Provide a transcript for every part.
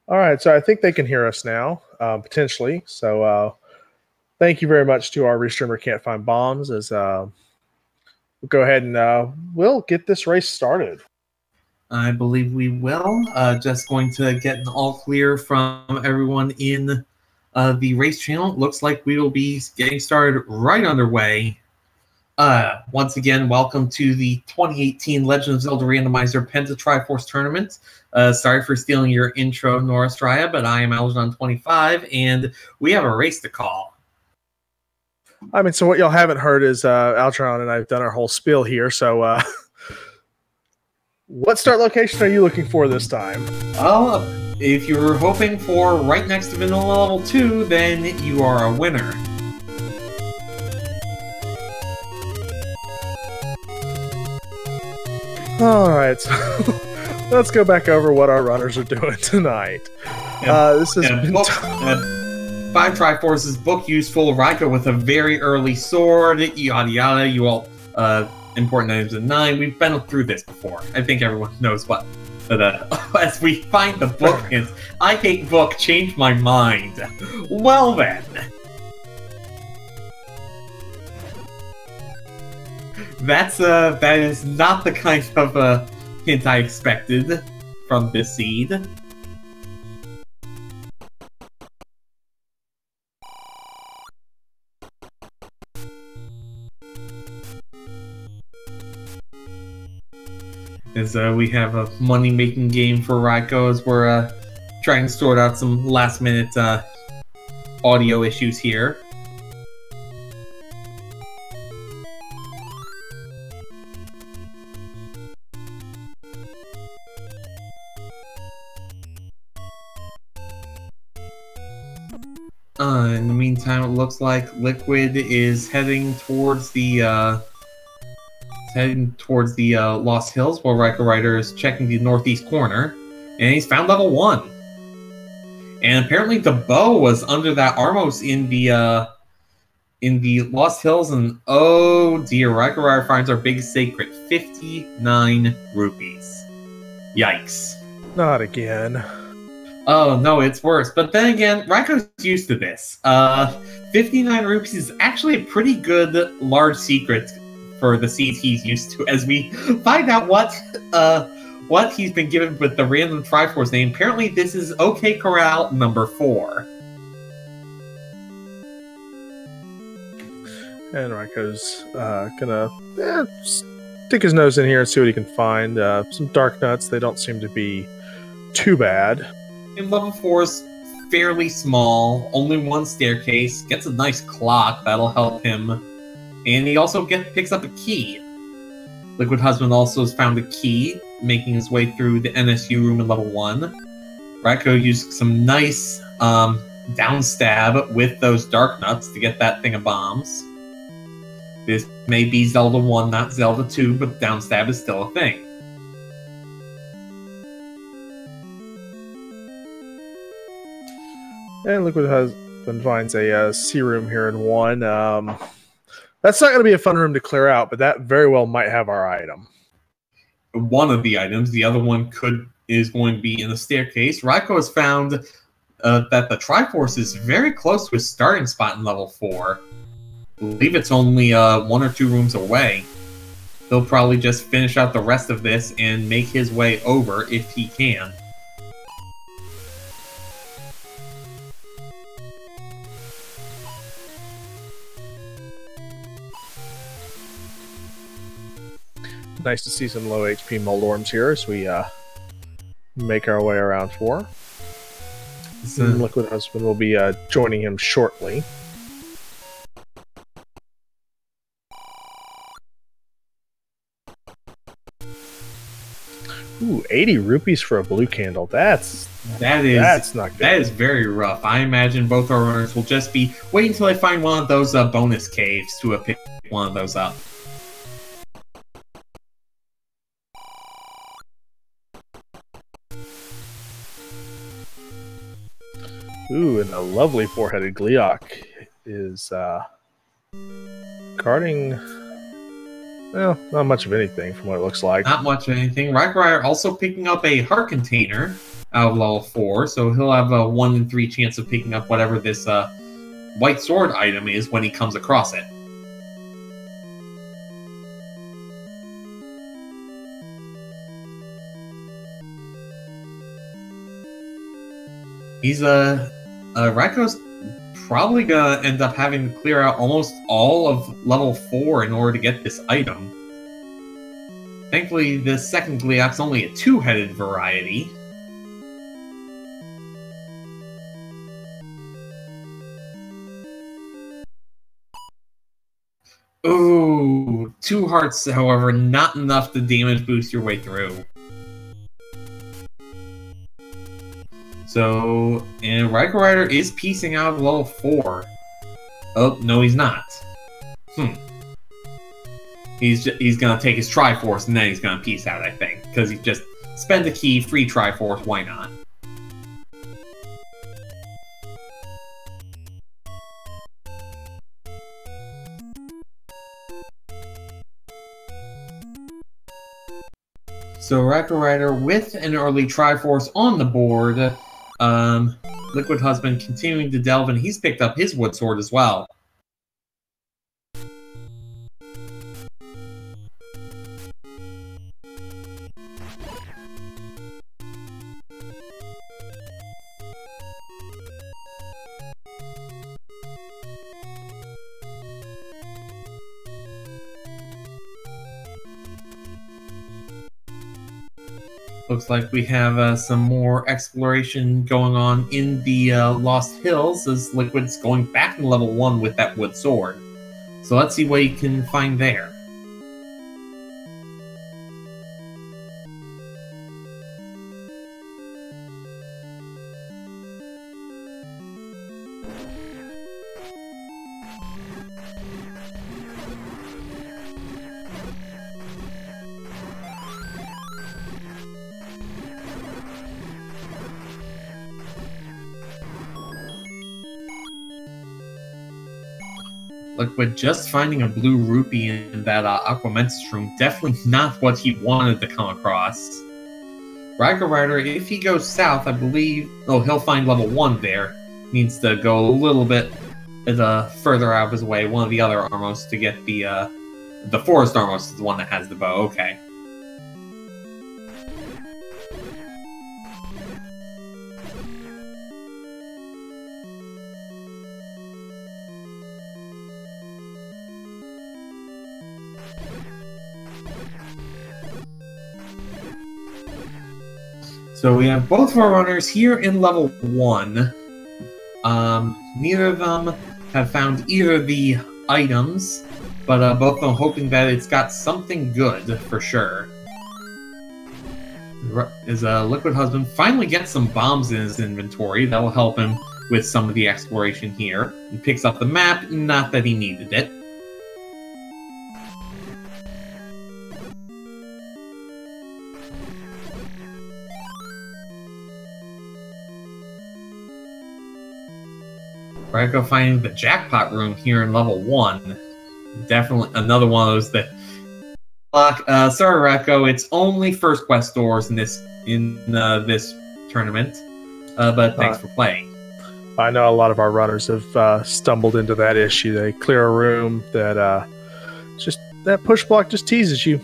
All right, so I think they can hear us now, potentially. So thank you very much to our restreamer Can't Find Bombs. As we'll go ahead and we'll get this race started. I believe we will. Just going to get an all clear from everyone in the race channel. It looks like we will be getting started right underway. Once again, welcome to the 2018 Legend of Zelda Randomizer Penta Triforce Tournament. Sorry for stealing your intro, Nora Straya, but I am Algernon25, and we have a race to call. I mean, so what y'all haven't heard is Algernon and I have done our whole spiel here. So what start location are you looking for this time? Well, if you were hoping for right next to Vanilla Level 2, then you are a winner. All right, so let's go back over what our runners are doing tonight. This has been 5 Triforces, book useful, Raikou with a very early sword, yada yada, you all, important items in 9. We've been through this before. I think everyone knows what. As we find the book hints, I hate book, change my mind. Well then. That is not the kind of hint I expected from this seed. As we have a money-making game for Raikou as we're trying to sort out some last-minute audio issues here. In the meantime, it looks like Liquid is heading towards the Lost Hills, while RaikouRider is checking the northeast corner, and he's found level 1. And apparently the bow was under that Armos in the Lost Hills, and oh dear, RaikouRider finds our big secret, 59 rupees. Yikes. Not again. Oh no, it's worse. But then again, Raikou's used to this. 59 rupees is actually a pretty good large secret for the seeds he's used to, as we find out what he's been given with the random Triforce name. Apparently this is OK Corral number 4. And Raikou's gonna stick his nose in here and see what he can find. Some dark nuts, they don't seem to be too bad. And level 4 is fairly small, only one staircase, gets a nice clock, that'll help him. And he also picks up a key. Liquid Husband also has found a key, making his way through the NSU room in level 1. Raikou used some nice downstab with those dark nuts to get that thing of bombs. This may be Zelda 1, not Zelda 2, but downstab is still a thing. And Liquid Husband finds a C room here in 1. That's not going to be a fun room to clear out, but that very well might have our item. One of the items. The other one is going to be in the staircase. Raikou has found that the Triforce is very close to his starting spot in level 4. I believe it's only 1 or 2 rooms away. He'll probably just finish out the rest of this and make his way over if he can. Nice to see some low HP Moldorms here as we make our way around 4. Liquid Husband will be joining him shortly. Ooh, 80 rupees for a blue candle. That's not good. That is very rough. I imagine both our runners will just be waiting until they find one of those bonus caves to pick one of those up. Ooh, and a lovely 4-headed Gleeok is guarding Well, not much of anything from what it looks like. Not much of anything. RaikouRider also picking up a heart container out of level 4, so he'll have a 1 in 3 chance of picking up whatever this white sword item is when he comes across it. He's Raikou's probably gonna end up having to clear out almost all of level 4 in order to get this item. Thankfully, this second Gleeok's only a 2-headed variety. Ooh, 2 hearts, however, not enough to damage boost your way through. So, and RaikouRider is piecing out of level 4. Oh, no he's not. He's gonna take his Triforce and then he's gonna piece out, I think. Because he just spend the key, free Triforce, why not? So RaikouRider with an early Triforce on the board. Liquid Husband continuing to delve, and he's picked up his Wood Sword as well. Looks like we have some more exploration going on in the Lost Hills as Liquid's going back to level 1 with that Wood Sword. So let's see what you can find there. Liquid just finding a blue rupee in that Aquamentus room, definitely not what he wanted to come across. RaikouRider, if he goes south, I believe... Oh, he'll find level 1 there. Needs to go a little bit further out of his way, one of the other Armos, to get the Forest Armos is the one that has the bow, okay. So we have both of our runners here in level 1. Neither of them have found either of the items, but both of them hoping that it's got something good for sure. Is Liquid Husband finally gets some bombs in his inventory. That will help him with some of the exploration here. He picks up the map, not that he needed it. Raikou finding the jackpot room here in level 1. Definitely another one of those that... sorry, Raikou, it's only first quest doors in this tournament. But thanks for playing. I know a lot of our runners have stumbled into that issue. They clear a room that just that push block just teases you.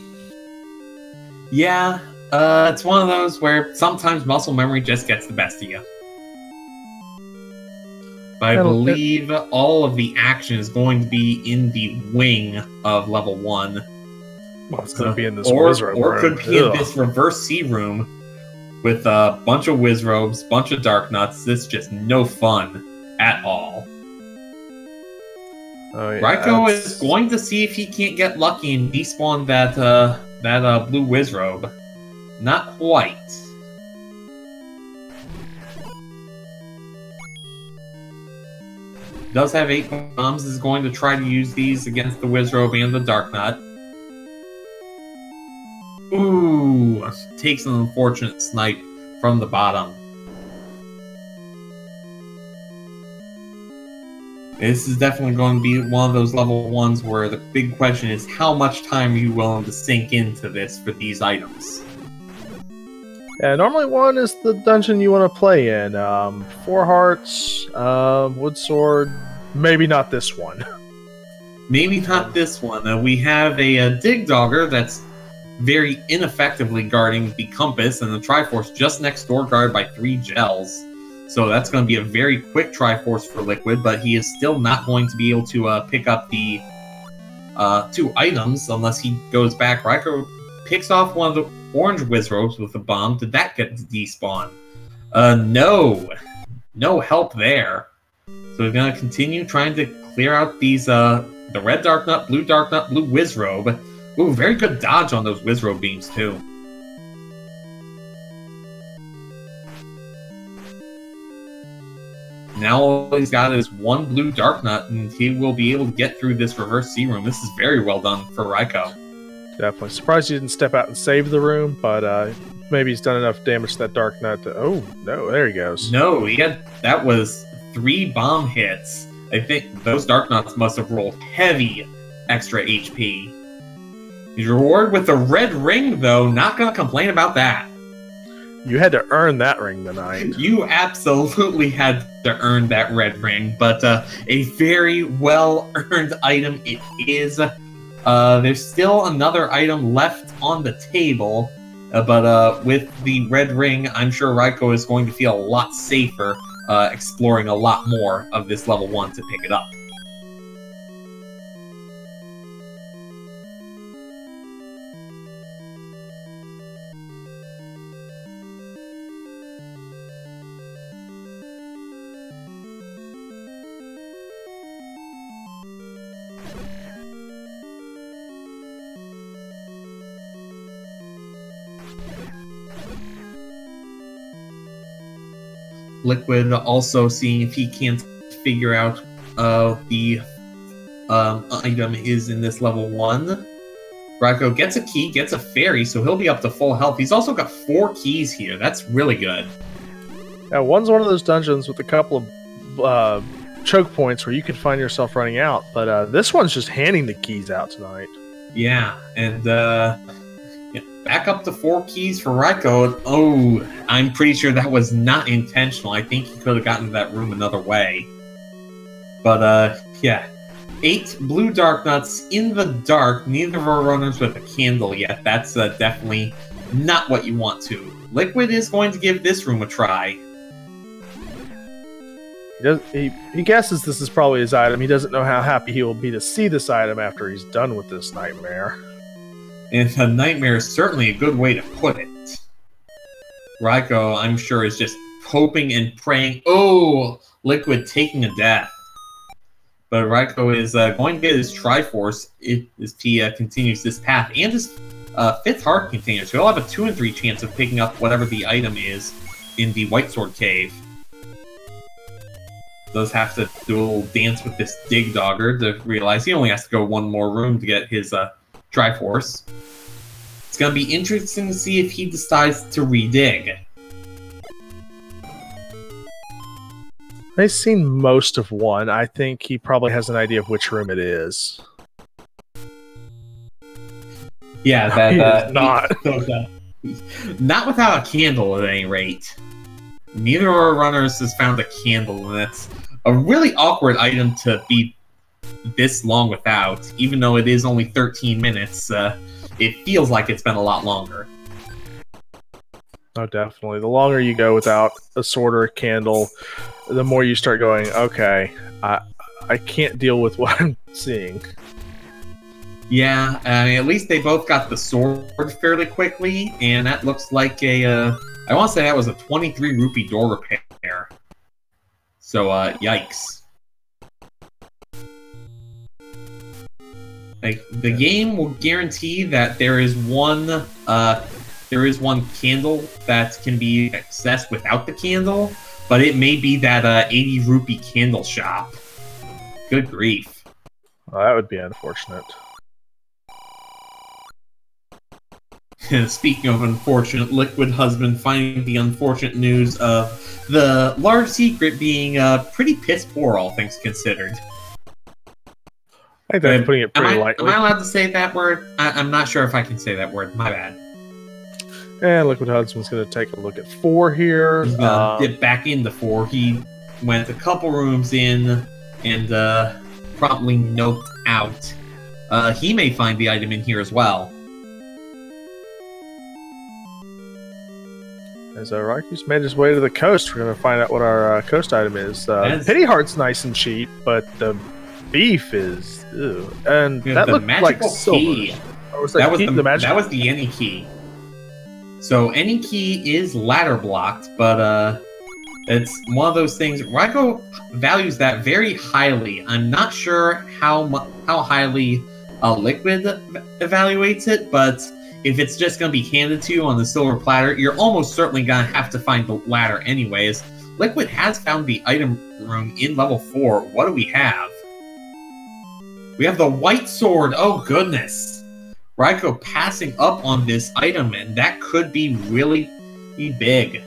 Yeah, it's one of those where sometimes muscle memory just gets the best of you. But I believe all of the action is going to be in the wing of level 1. Well, it's going to be in this Wizrobe room. Or could be in this reverse C room with a bunch of Wizrobes, bunch of Dark Nuts. This is just no fun at all. Oh, yeah, Raikou is going to see if he can't get lucky and despawn that blue Wizrobe. Not quite. Does have 8 bombs, is going to try to use these against the Wizrobe and the Dark Nut. Ooh, takes an unfortunate snipe from the bottom. This is definitely going to be one of those level 1s where the big question is how much time are you willing to sink into this for these items? Yeah, normally 1 is the dungeon you want to play in. 4 hearts, wood sword, maybe not this one. Maybe not this one. We have a dig dogger that's very ineffectively guarding the compass, and the Triforce just next door guarded by 3 gels. So that's going to be a very quick Triforce for Liquid, but he is still not going to be able to pick up the 2 items unless he goes back. Raikou picks off one of the orange Wizrobes with a bomb. Did that get despawn? No. No help there. So we're going to continue trying to clear out these, the red Dark Nut, blue Wizrobe. Ooh, very good dodge on those Wizrobe beams, too. Now all he's got is 1 blue Dark Nut, and he will be able to get through this reverse sea room. This is very well done for Raikou. Definitely. Surprised he didn't step out and save the room, but maybe he's done enough damage to that Dark Nut to... Oh, no, there he goes. No, that was 3 bomb hits. I think those Dark Nuts must have rolled heavy extra HP. He's rewarded with the red ring, though. Not gonna complain about that. You had to earn that ring tonight. You absolutely had to earn that red ring, but a very well-earned item it is. There's still another item left on the table, but with the red ring, I'm sure Raikou is going to feel a lot safer exploring a lot more of this level 1 to pick it up. Liquid also seeing if he can't figure out the item is in this level 1. Raikou gets a key, gets a fairy, so he'll be up to full health. He's also got 4 keys here. That's really good. Now, 1's one of those dungeons with a couple of choke points where you can find yourself running out, but this one's just handing the keys out tonight. Yeah, and back up to 4 keys for Raikou. Oh, I'm pretty sure that was not intentional. I think he could have gotten to that room another way. But, yeah. 8 blue Dark Nuts in the dark. Neither of our runners with a candle yet. That's definitely not what you want to. Liquid is going to give this room a try. He guesses this is probably his item. He doesn't know how happy he will be to see this item after he's done with this nightmare. And a nightmare is certainly a good way to put it. Raikou, I'm sure, is just hoping and praying. Oh, Liquid taking a death. But Raikou is going to get his Triforce if he continues this path. And his 5th heart container. So he'll have a 2 in 3 chance of picking up whatever the item is in the White Sword Cave. Does have to do a little dance with this Dig Dogger to realize he only has to go 1 more room to get his Triforce. It's going to be interesting to see if he decides to redig. I've seen most of 1. I think he probably has an idea of which room it is. Yeah, that not. Not without a candle at any rate. Neither of our runners has found a candle, and that's a really awkward item to be this long without. Even though it is only 13 minutes, it feels like it's been a lot longer. Oh, definitely. The longer you go without a sword or a candle, the more you start going, okay, I can't deal with what I'm seeing. Yeah, I mean, at least they both got the sword fairly quickly, and that looks like a, I want to say that was a 23 rupee door repair. So, yikes. Like, the game will guarantee that there is one candle that can be accessed without the candle, but it may be that 80 rupee candle shop. Good grief. Well, that would be unfortunate. Speaking of unfortunate, Liquid Husband finding the unfortunate news of the large secret being pretty piss poor, all things considered. I think that's putting it pretty lightly. Am I allowed to say that word? I'm not sure if I can say that word. My bad. And Liquid Husband's going to take a look at 4 here. He's going to dip back into 4. He went a couple rooms in and promptly noped out. He may find the item in here as well. As Raikou's made his way to the coast, we're going to find out what our coast item is. Pity Heart's nice and cheap, but the beef is... Ew. And that looked like silver. That was the any key. So any key is ladder blocked, but it's one of those things. Raikou values that very highly. I'm not sure how highly Liquid evaluates it, but if it's just going to be handed to you on the silver platter, you're almost certainly going to have to find the ladder anyways. Liquid has found the item room in level 4. What do we have? We have the white sword. Oh, goodness. Raikou passing up on this item, and that could be really big.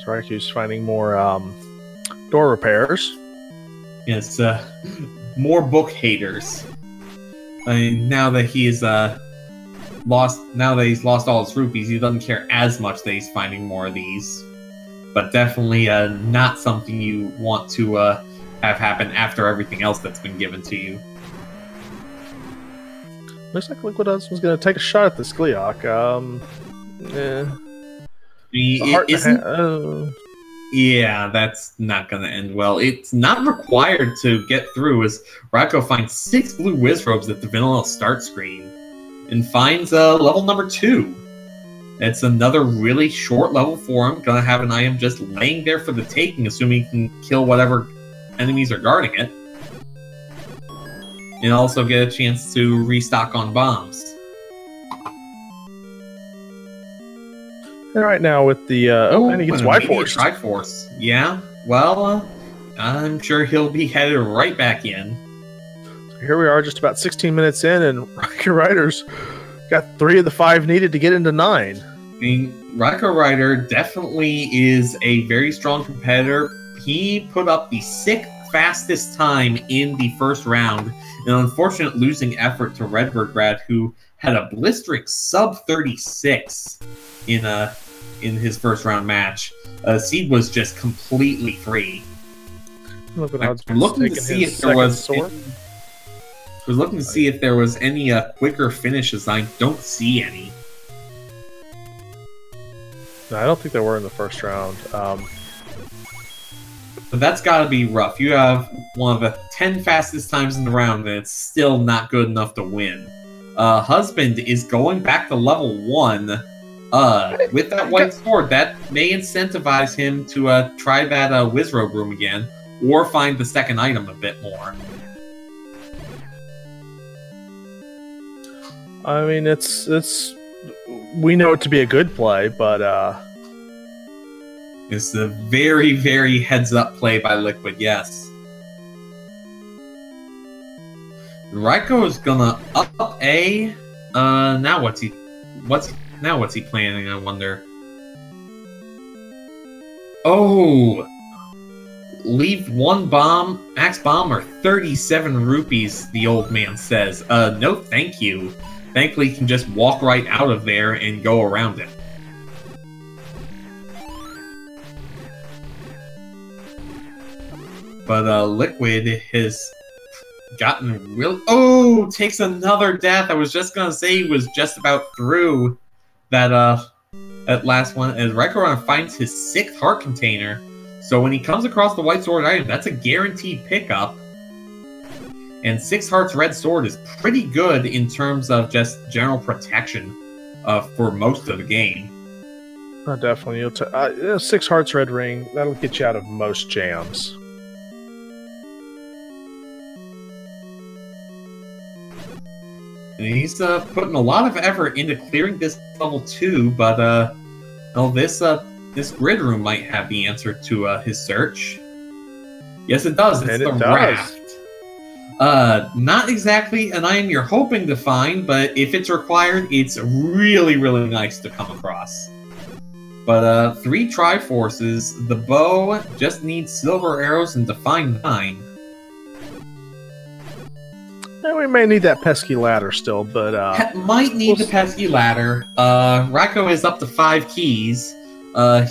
Raikou's finding more door repairs. Yes, more book haters. I mean, now that he's lost all his rupees, he doesn't care as much that he's finding more of these. But definitely not something you want to have happen after everything else that's been given to you. Looks like Liquid Husband's going to take a shot at this Gleeok. Yeah, that's not going to end well. It's not required to get through, as Raikou finds 6 blue Wizrobes at the vanilla start screen, and finds level number 2. It's another really short level for him. Gonna have an item just laying there for the taking, assuming he can kill whatever enemies are guarding it. And also get a chance to restock on bombs. And right now with the and he gets Y-Force. Triforce. Yeah, well, I'm sure he'll be headed right back in. So here we are, just about 16 minutes in, and RaikouRider's got 3 of the 5 needed to get into 9. I mean, RaikouRider definitely is a very strong competitor. He put up the 6th fastest time in the first round, an unfortunate losing effort to Redbird Grad, who had a blistering sub 36 in his first round match. Seed was just completely free. Look at I'm looking to see if there was. I was looking to see if there was any quicker finishes. I don't see any. No, I don't think there were in the first round. But that's got to be rough. You have one of the 10 fastest times in the round, and it's still not good enough to win. Husband is going back to level 1 with that white sword. That may incentivize him to try that Wizrobe room again, or find the second item a bit more. I mean, it's we know it to be a good play, but it's a very, very heads-up play by Liquid. Yes. Raikou is gonna up A. Now what's he planning? I wonder. Oh, leave 1 bomb, max bomb, or 37 rupees. The old man says. No, thank you. Thankfully, he can just walk right out of there and go around it. But Liquid has gotten real... Oh! Takes another death! I was just gonna say he was just about through that last one. As RaikouRider finds his 6th heart container. So when he comes across the white sword item, that's a guaranteed pickup. And 6 hearts red sword is pretty good in terms of just general protection for most of the game. Definitely. 6 hearts red ring, that'll get you out of most jams. And he's putting a lot of effort into clearing this level 2, but this grid room might have the answer to his search. Yes, it does. It's the raft. Not exactly an item you're hoping to find, but if it's required, it's really, really nice to come across. But 3 Triforces, the bow just needs silver arrows and Define 9. And we may need that pesky ladder still, but might need the pesky ladder. Raikou is up to 5 keys.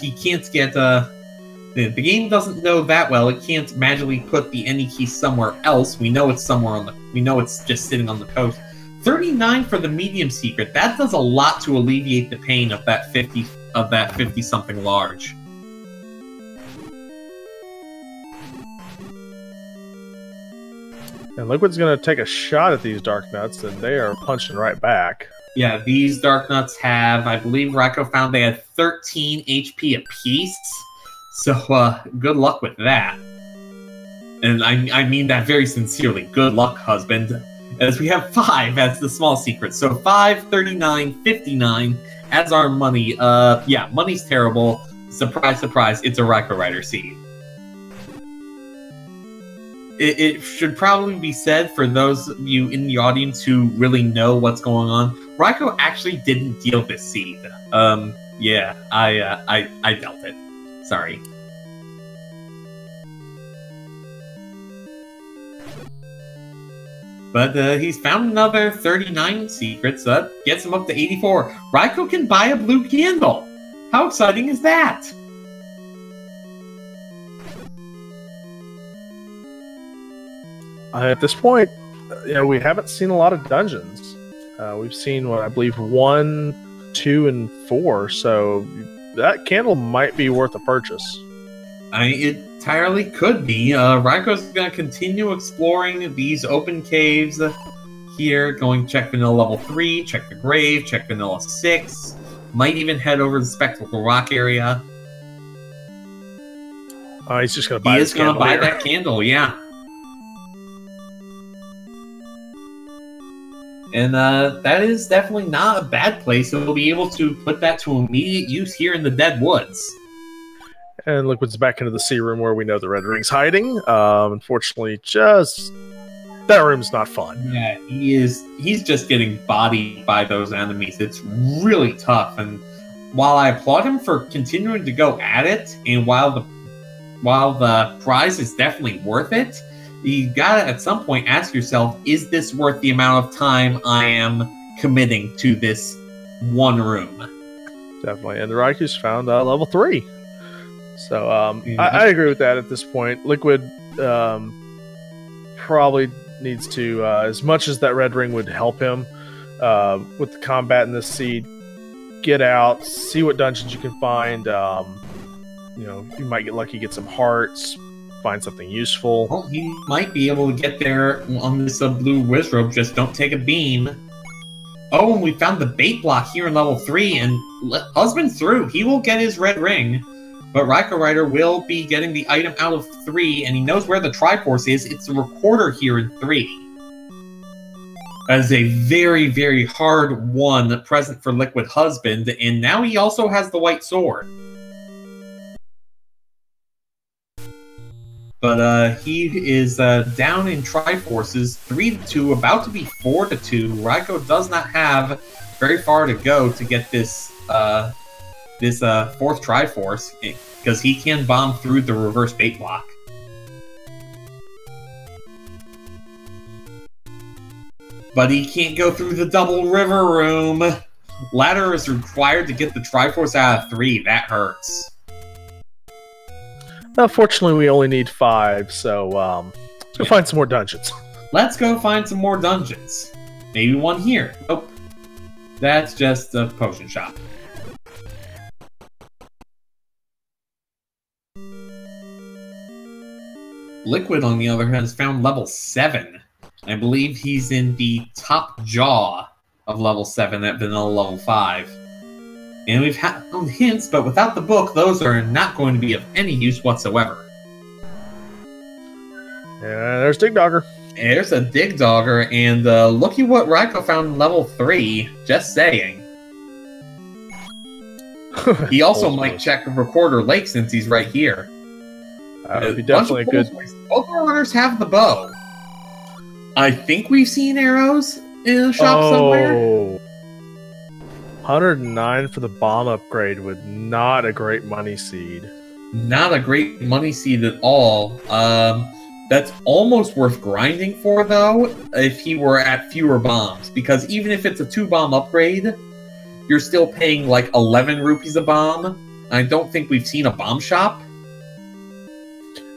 He can't get the game doesn't know that well. It can't magically put the any key somewhere else. We know it's somewhere on the. We know it's just sitting on the coast. 39 for the medium secret. That does a lot to alleviate the pain of that 50 something large. And Liquid's going to take a shot at these Dark Nuts, and they are punching right back. Yeah, these Dark Nuts have, I believe Raikou found they had 13 HP apiece. So, good luck with that. And I mean that very sincerely. Good luck, husband. As we have 5 as the small secret. So 5, 39, 59 as our money. Yeah, money's terrible. Surprise, surprise, it's a RaikouRider seed. It should probably be said for those of you in the audience who really know what's going on, Raikou actually didn't deal this seed. Yeah, I dealt it. Sorry. But he's found another 39 secrets, so that gets him up to 84. Raikou can buy a blue candle! How exciting is that? At this point, we haven't seen a lot of dungeons. We've seen, what I believe, 1, 2, and 4, so that candle might be worth a purchase. It entirely could be. Raikou's going to continue exploring these open caves here, going check Vanilla level 3, check the Grave, check Vanilla 6, might even head over to the Spectacle Rock area. He's just going to buy this candle. He is going to buy that candle, yeah. And that is definitely not a bad place, and we'll be able to put that to immediate use here in the Dead Woods. And Liquid's back into the sea room where we know the Red Ring's hiding. Unfortunately, just that room's not fun. Yeah, he's just getting bodied by those enemies. It's really tough, and while I applaud him for continuing to go at it, and while the prize is definitely worth it, you gotta at some point ask yourself, is this worth the amount of time I am committing to this one room? Definitely. And the Raikou's found level 3. So I agree with that at this point. Liquid probably needs to, as much as that red ring would help him with the combat in this seed, get out, see what dungeons you can find. You might get lucky, get some hearts, find something useful. Well, he might be able to get there on this blue wizrobe, just don't take a beam. Oh, and we found the bait block here in level 3, and husband through. He will get his red ring, but RaikouRider will be getting the item out of 3, and he knows where the Triforce is. It's the recorder here in 3. That is a very, very hard one present for Liquid Husband, and now he also has the white sword. But he is down in Triforces, 3-2, about to be 4-2. Raikou does not have very far to go to get this fourth Triforce, because he can bomb through the reverse bait block. But he can't go through the double river room. Ladder is required to get the Triforce out of 3. That hurts. Fortunately, we only need 5, so let's go find some more dungeons. Let's go find some more dungeons. Maybe one here. Nope. That's just a potion shop. Liquid, on the other hand, has found level 7. I believe he's in the top jaw of level 7 at Vanilla level 5. And we've had hints, but without the book, those are not going to be of any use whatsoever. Yeah, there's Dig Dogger. There's a Dig Dogger, and looky what Raikou found in level 3. Just saying. He also might check Recorder Lake since he's right here. That would be definitely a good... Both runners have the bow. I think we've seen arrows in a shop somewhere. 109 for the bomb upgrade with not a great money seed. Not a great money seed at all. That's almost worth grinding for, though, if he were at fewer bombs. Because even if it's a 2-bomb upgrade, you're still paying like 11 rupees a bomb. I don't think we've seen a bomb shop.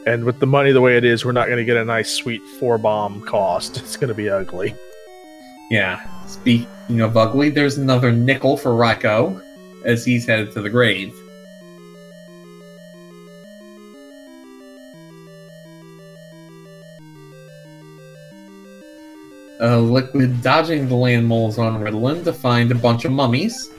And with the money the way it is, we're not going to get a nice, sweet 4-bomb cost. It's going to be ugly. Yeah. Speaking of ugly, there's another nickel for Raikou as he's headed to the grave. Liquid dodging the land moles on Ritalin to find a bunch of mummies.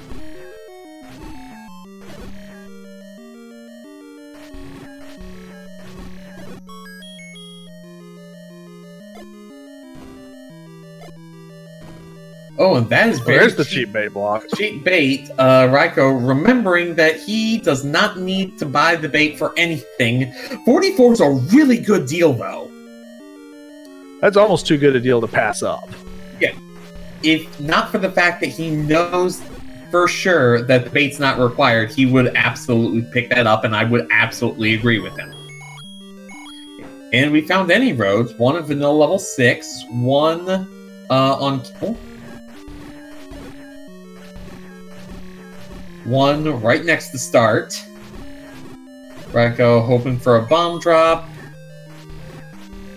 Oh, and that is very There's the cheap bait block. Cheap bait. Raikou, remembering that he does not need to buy the bait for anything. 44 is a really good deal, though. That's almost too good a deal to pass up. Yeah. If not for the fact that he knows for sure that the bait's not required, he would absolutely pick that up, and I would absolutely agree with him. And we found any roads. One at vanilla level 6, one on kill. One right next to start. Raikou hoping for a bomb drop.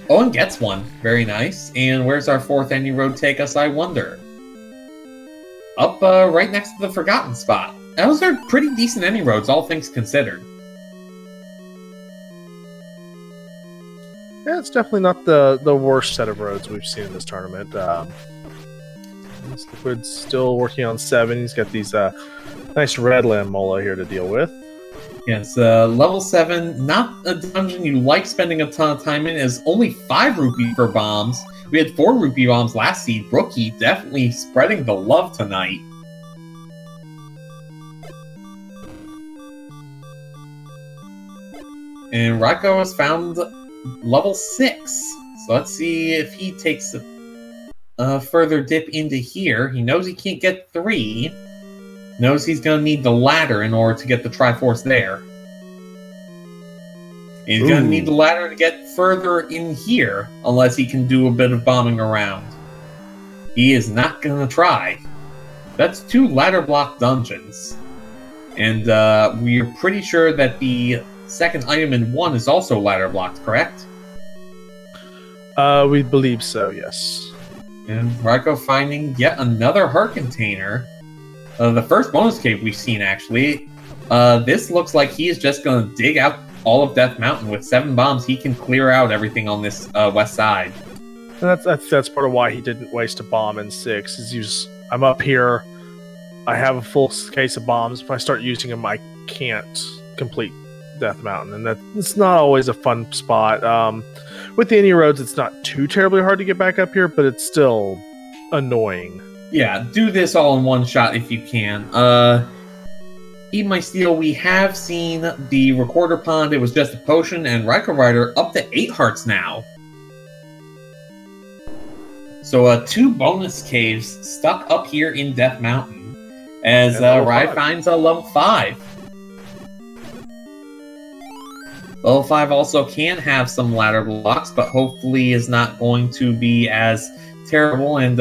Oh, and gets one. Very nice. And where's our 4th any road take us, I wonder? Up right next to the forgotten spot. Those are pretty decent any roads, all things considered. Yeah, it's definitely not the worst set of roads we've seen in this tournament. Liquid's still working on 7. He's got these nice red land mola here to deal with. Yes, level 7, not a dungeon you like spending a ton of time in, is only 5 rupee for bombs. We had 4 rupee bombs last seed. Rookie definitely spreading the love tonight. And Raikou has found level 6. So let's see if he takes a further dip into here. He knows he can't get 3. Knows he's going to need the ladder in order to get the Triforce there. He's going to need the ladder to get further in here, unless he can do a bit of bombing around. He is not going to try. That's 2 ladder block dungeons. And we're pretty sure that the second item in 1 is also ladder blocked, correct? We believe so, yes. And Raikou finding yet another heart container. The first bonus cave we've seen, actually. This looks like he is just going to dig out all of Death Mountain. With 7 bombs, he can clear out everything on this west side. And that's part of why he didn't waste a bomb in 6. Is I'm up here, I have a full case of bombs. If I start using them, I can't complete Death Mountain, and it's not always a fun spot. With the Any Roads, it's not too terribly hard to get back up here, but it's still annoying. Yeah, do this all in one shot if you can. Eat My Steel, we have seen the Recorder Pond. It was just a potion, and RaikouRider up to 8 hearts now. So 2 bonus caves stuck up here in Death Mountain, as Rai finds a level 5. Level 5 also can have some ladder blocks, but hopefully is not going to be as terrible. And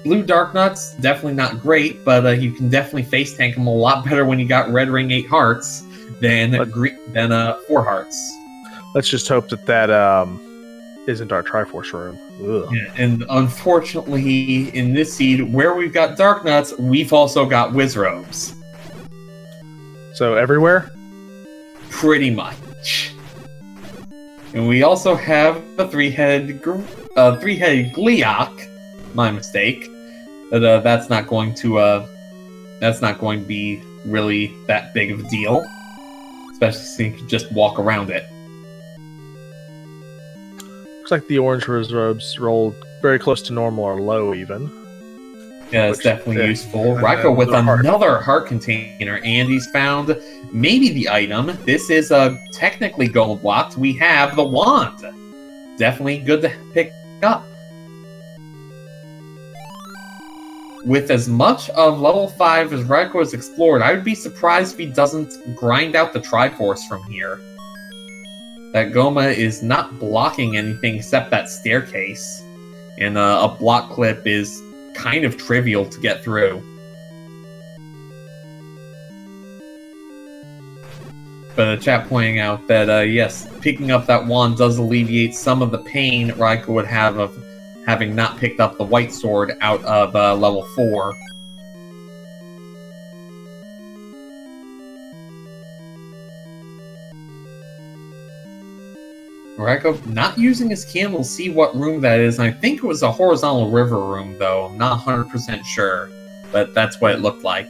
Blue Dark Nuts, definitely not great, but you can definitely face tank them a lot better when you got Red Ring 8 hearts than 4 hearts. Let's just hope that isn't our Triforce room. Yeah, and unfortunately, in this seed, where we've got Dark Nuts, we've also got Wizrobes. So everywhere? Pretty much. And we also have a three-headed Gleeok. My mistake. But that's not going to be really that big of a deal. Especially since you can just walk around it. Looks like the orange Wizrobes rolled very close to normal or low even. Yeah, it's definitely useful. Raikou with another heart container, and he's found maybe the item. This is technically gold blocked. We have the wand. Definitely good to pick up. with as much of level 5 as Raikou has explored, I would be surprised if he doesn't grind out the Triforce from here. That Goma is not blocking anything except that staircase, and a block clip is kind of trivial to get through. But chat pointing out that, yes, picking up that wand does alleviate some of the pain Raikou would have of having not picked up the white sword out of level 4. Raikou not using his candle to see what room that is. I think it was a horizontal river room, though. I'm not 100% sure, but that's what it looked like.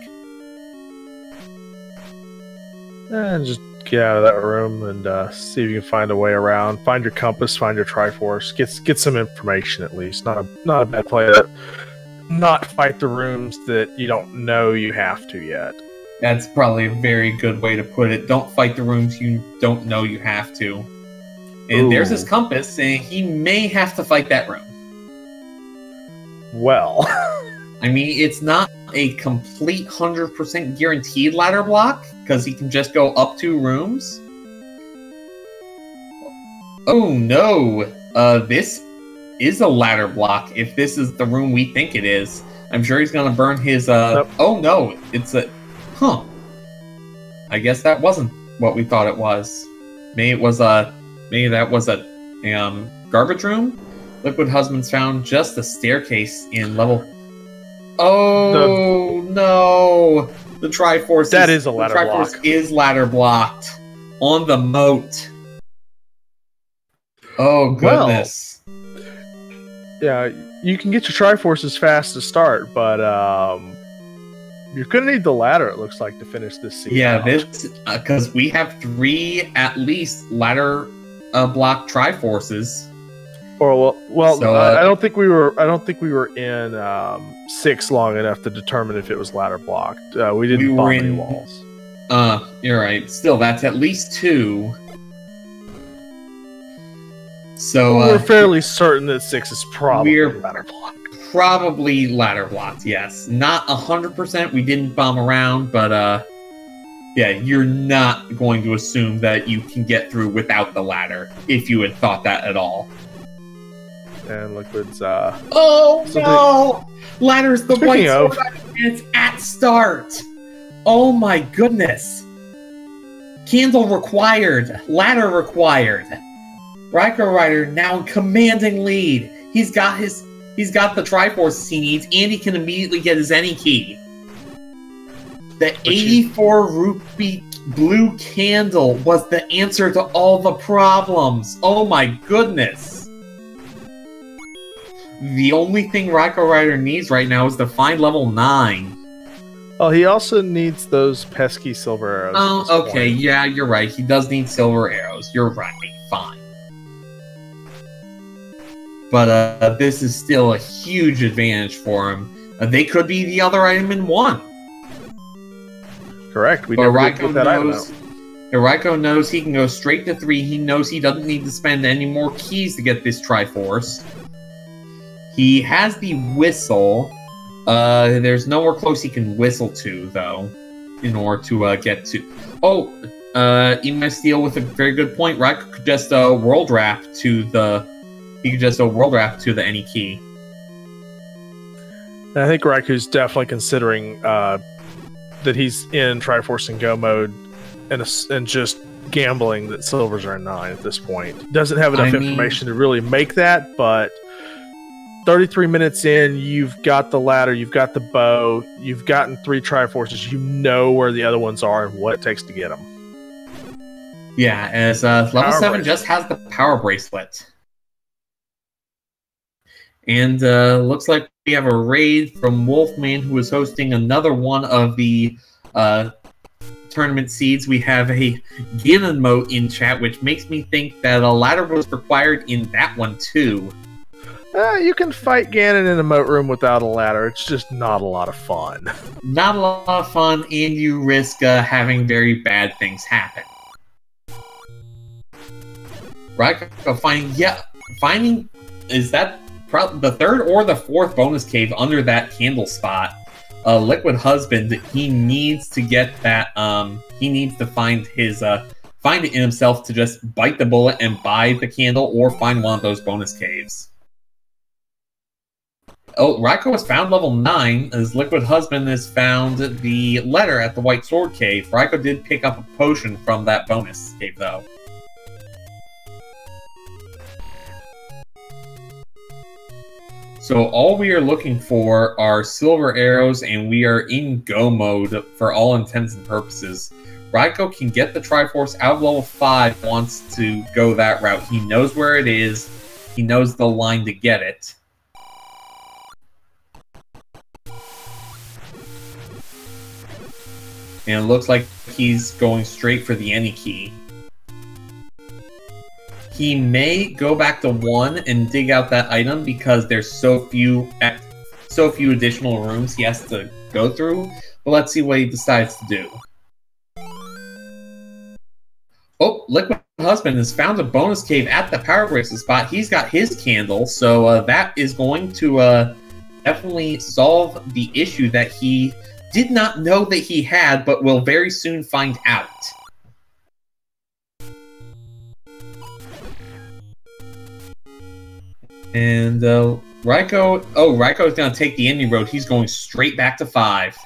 And just get out of that room and see if you can find a way around. Find your compass, find your Triforce. Get some information at least. Not a bad play to not fight the rooms that you don't know you have to yet. That's probably a very good way to put it. Don't fight the rooms you don't know you have to. And there's his compass, and he may have to fight that room. Well. I mean, it's not a complete 100% guaranteed ladder block, because he can just go up 2 rooms. Oh no! This is a ladder block, if this is the room we think it is. I'm sure he's gonna burn his, Nope. Oh no! It's a... Huh. I guess that wasn't what we thought it was. Maybe it was a... Maybe that was a garbage room? Liquid Husband's found just a staircase in level... Oh no! The Triforce is a ladder block. The Triforce is ladder blocked. On the moat. Oh goodness. Well, yeah, you can get your Triforces fast to start, but you're gonna need the ladder, it looks like, to finish this season. Yeah, this because we have 3 at least ladder block Triforces. Or well, so, I don't think we were in 6 long enough to determine if it was ladder blocked. We didn't bomb any walls. You're right. Still, that's at least 2. So we're fairly certain that 6 is probably ladder blocked. Probably ladder blocked. Yes, not 100%. We didn't bomb around, but yeah, you're not going to assume that you can get through without the ladder if you had thought that at all. And Liquid's oh no! Ladder's the white sword, and it's at start. Oh my goodness! Candle required. Ladder required. RaikouRider now in commanding lead. He's got the Triforce he needs, and he can immediately get his any key. The 84 rupee blue candle was the answer to all the problems. Oh my goodness! The only thing RaikouRider needs right now is to find level 9. Oh, he also needs those pesky silver arrows. Oh, okay, yeah, you're right. He does need silver arrows. You're right. Fine. But this is still a huge advantage for him. They could be the other item in 1. Correct. We never get that item out. Raikou knows he can go straight to 3. He knows he doesn't need to spend any more keys to get this Triforce. He has the whistle. There's nowhere close he can whistle to, though, in order to get to... Oh, Ema Steel with a very good point. Raikou could just world wrap to the... He could just world wrap to the any key. And I think Raikou's definitely considering that he's in Triforce and Go mode and just gambling that silvers are in 9 at this point. Doesn't have enough information to really make that, but... 33 minutes in, you've got the ladder, you've got the bow, you've gotten 3 Triforces, you know where the other ones are and what it takes to get them. Yeah, as level 7 just has the power bracelet. And looks like we have a raid from Wolfman, who is hosting another one of the tournament seeds. We have a Ganon moat in chat, which makes me think that a ladder was required in that one too. You can fight Ganon in a moat room without a ladder. It's just not a lot of fun. Not a lot of fun, and you risk having very bad things happen. Right? Finding... Is that the third or the fourth bonus cave under that candle spot. Liquid Husband, he needs to get that, he needs to find his, find it in himself to just bite the bullet and buy the candle or find one of those bonus caves. Oh, Raikou has found level 9, as Liquid Husband has found the letter at the White Sword Cave. Raikou did pick up a potion from that bonus cave, though. So all we are looking for are silver arrows, and we are in go mode for all intents and purposes. Raikou can get the Triforce out of level 5, wants to go that route. He knows where it is. He knows the line to get it. And it looks like he's going straight for the any key. He may go back to 1 and dig out that item because there's so few additional rooms he has to go through. But let's see what he decides to do. Oh, Liquid Husband has found a bonus cave at the power bracelet spot. He's got his candle, so that is going to definitely solve the issue that he did not know that he had, but will very soon find out. And Raikou... Oh, Raikou is going to take the ending road. He's going straight back to 5.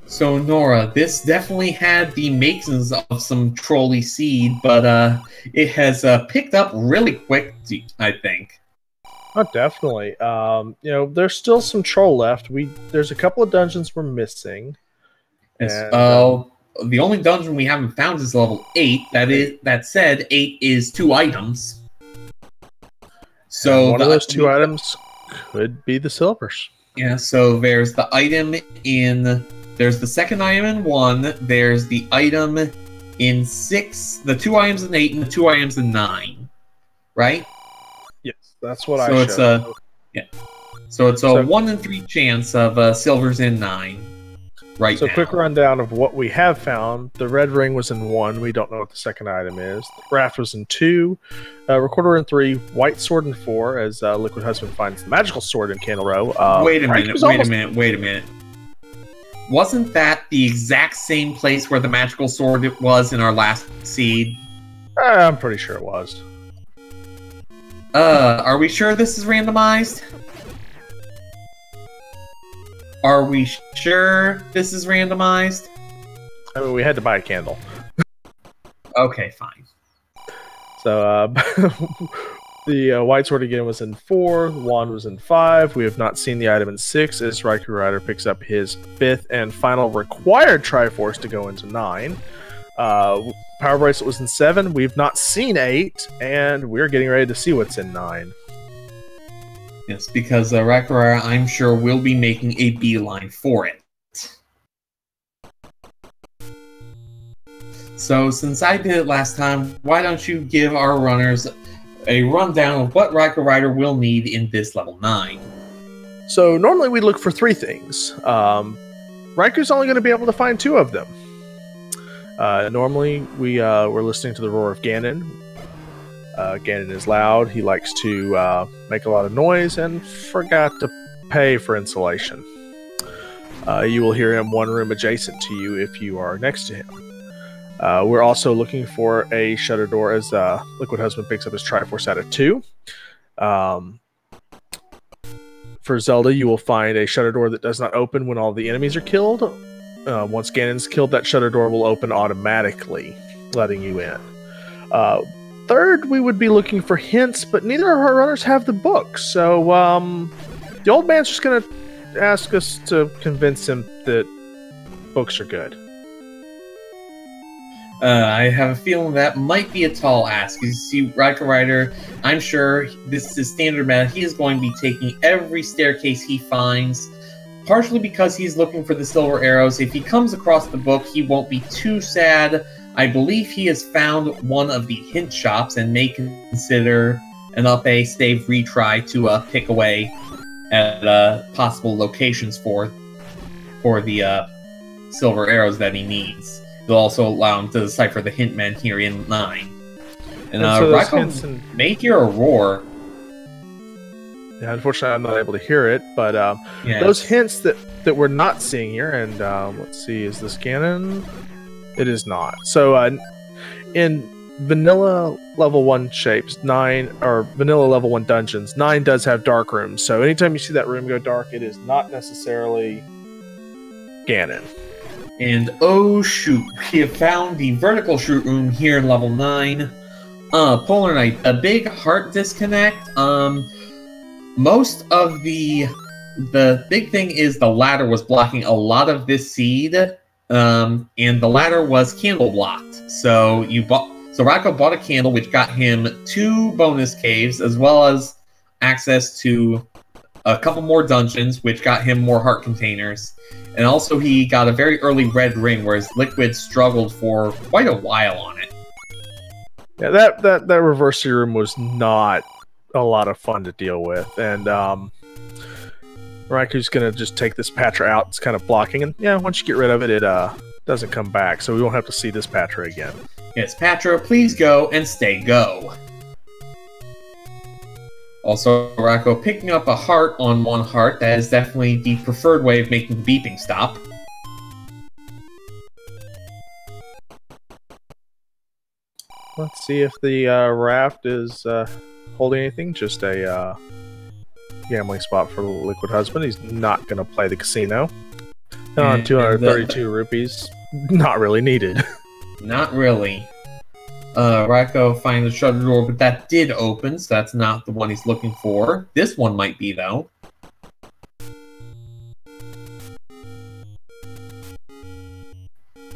So, Nora, this definitely had the makings of some trolley seed, but it has picked up really quick, I think. Oh, definitely. You know, there's still some troll left. There's a couple of dungeons we're missing. Yes. The only dungeon we haven't found is level 8. That said, 8 is 2 items. So one of those 2 items could be the silvers. Yeah. So there's the item in. There's the second item in 1. There's the item in 6. The 2 items in 8 and the 2 items in 9. Right. That's what I showed. So it's a 1 in 3 chance of silvers in 9 right now. So quick rundown of what we have found. The red ring was in 1. We don't know what the second item is. The raft was in 2. Recorder in 3. White sword in 4, as Liquid Husband finds the magical sword in Candle Row. Wait a minute. Wasn't that the exact same place where the magical sword was in our last seed? I'm pretty sure it was. Are we sure this is randomized? Are we sure this is randomized? I mean, we had to buy a candle. Okay, fine. So, the white sword again was in 4, the wand was in 5. We have not seen the item in 6, as RaikouRider picks up his 5th and final required Triforce to go into 9. Power Bracelet was in 7. We've not seen 8, and we're getting ready to see what's in 9. Yes, because RaikouRider, I'm sure, will be making a beeline for it. So, since I did it last time, why don't you give our runners a rundown of what RaikouRider will need in this level 9? So, normally we look for 3 things. Raikou's only going to be able to find 2 of them. Normally, we're listening to the roar of Ganon. Ganon is loud. He likes to make a lot of noise and forgot to pay for insulation. You will hear him 1 room adjacent to you if you are next to him. We're also looking for a shutter door as Liquid Husband picks up his Triforce out of 2. For Zelda, you will find a shutter door that does not open when all the enemies are killed. Once Ganon's killed, that shutter door will open automatically, letting you in. Third, we would be looking for hints, but neither of our runners have the book. So the old man's just going to ask us to convince him that books are good. I have a feeling that might be a tall ask. You see, RaikouRider, I'm sure this is standard meta. He is going to be taking every staircase he finds, partially because he's looking for the silver arrows. If he comes across the book, he won't be too sad. I believe he has found one of the hint shops and may consider an up a save retry to pick away at possible locations for the silver arrows that he needs. It'll also allow him to decipher the hint men here in 9. And so those Raikou hints may hear a roar. Yeah, unfortunately, I'm not able to hear it, but Yes. those hints that we're not seeing here, and let's see, is this canon? It is not. So in vanilla level 1 shapes, 9, or vanilla level 1 dungeons, 9 does have dark rooms. So anytime you see that room go dark, it is not necessarily Ganon. And oh shoot, we have found the vertical shoot room here in level 9. Polar Knight, a big heart disconnect. Most of the big thing is the ladder was blocking a lot of this seed, and the ladder was candle blocked. So Raikou bought a candle, which got him 2 bonus caves, as well as access to a couple more dungeons, which got him more heart containers. And also he got a very early red ring, whereas Liquid struggled for quite a while on it. Yeah, that reversal room was not a lot of fun to deal with, and Raikou's gonna just take this Patra out. It's kind of blocking, and yeah, once you get rid of it, it doesn't come back, so we won't have to see this Patra again. Yes, Patra, please go and stay go. Also, Raikou picking up a heart on 1 heart. That is definitely the preferred way of making the beeping stop. Let's see if the raft is holding anything. Just a gambling spot for Liquid Husband. He's not going to play the casino. On 232 rupees. Not really needed. Not really. Raikou finds the shutter door, but that did open, so that's not the one he's looking for. This one might be, though.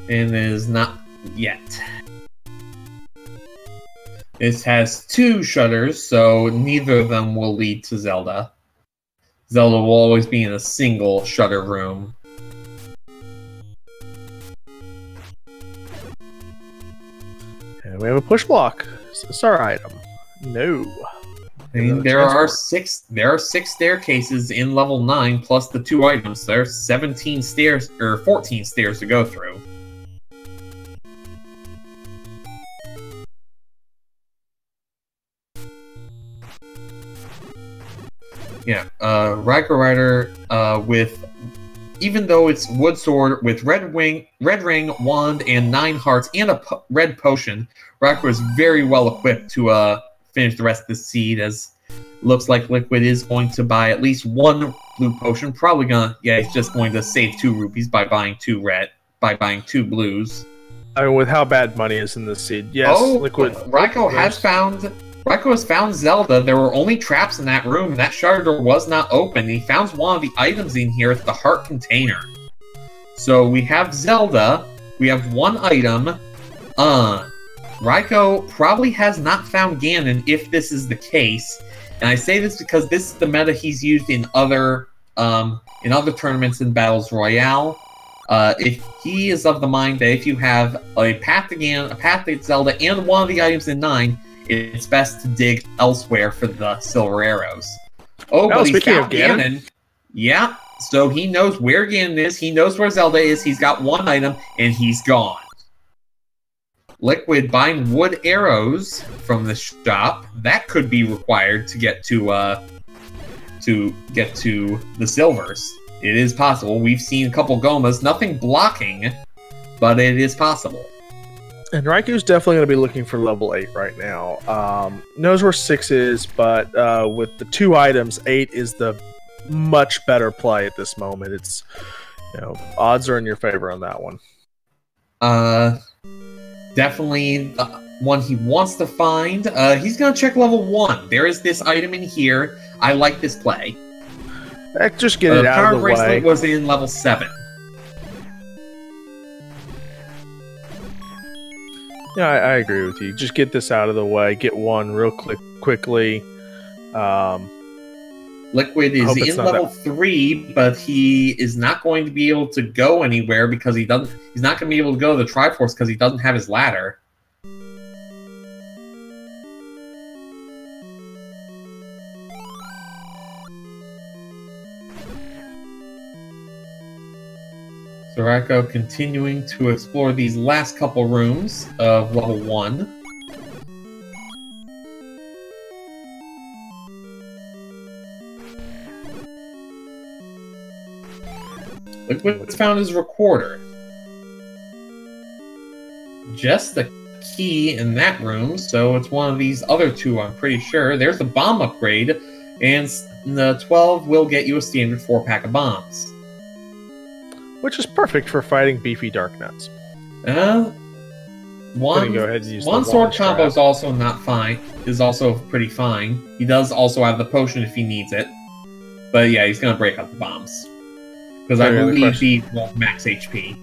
And it is not yet. This has 2 shutters, so neither of them will lead to Zelda. Zelda will always be in a single shutter room. And we have a push block. Is this our item? No. And there are 6 staircases in level 9 plus the 2 items. There's 17 stairs or 14 stairs to go through. Yeah, RaikouRider with, even though it's wood sword with red ring, wand, and 9 hearts and a red potion, Raikou is very well equipped to finish the rest of the seed. As looks like Liquid is going to buy at least 1 blue potion. Probably gonna, yeah, he's just going to save 2 rupees by buying 2 blues. I mean, with how bad money is in this seed, yes, Liquid. Raikou has found Zelda. There were only traps in that room, and that shutter door was not open. He found one of the items in here, the heart container. So we have Zelda. We have 1 item. Raikou probably has not found Ganon, if this is the case. And I say this because this is the meta he's used in other tournaments in Battles Royale. If he is of the mind that if you have a path to Ganon, a path to Zelda, and one of the items in 9, it's best to dig elsewhere for the silver arrows. Oh, but he found Ganon. Yeah, so he knows where Ganon is, he knows where Zelda is, he's got 1 item, and he's gone. Liquid buying wood arrows from the shop, that could be required to get to the silvers. It is possible. We've seen a couple Gomas, nothing blocking, but it is possible. And Raikou's definitely going to be looking for level 8 right now. Knows where 6 is, but with the 2 items, 8 is the much better play at this moment. It's, odds are in your favor on that one. Definitely one he wants to find. He's going to check level 1. There is this item in here. I like this play. Just get it out of the way. Power Bracelet was in level 7. Yeah, I agree with you. Just get this out of the way. Get 1 real quickly. Liquid is in level 3, but he is not going to be able to go anywhere because he's not going to be able to go to the Triforce because he doesn't have his ladder. So Raikou continuing to explore these last couple rooms of level 1. Liquid's found his recorder. Just the key in that room, so it's one of these other two, I'm pretty sure. There's the bomb upgrade, and the 12 will get you a standard 4-pack of bombs. Which is perfect for fighting beefy dark nuts. One sword combo is also not fine. Is also pretty fine. He does also have the potion if he needs it. But yeah, he's gonna break up the bombs. Because I believe these won't max HP.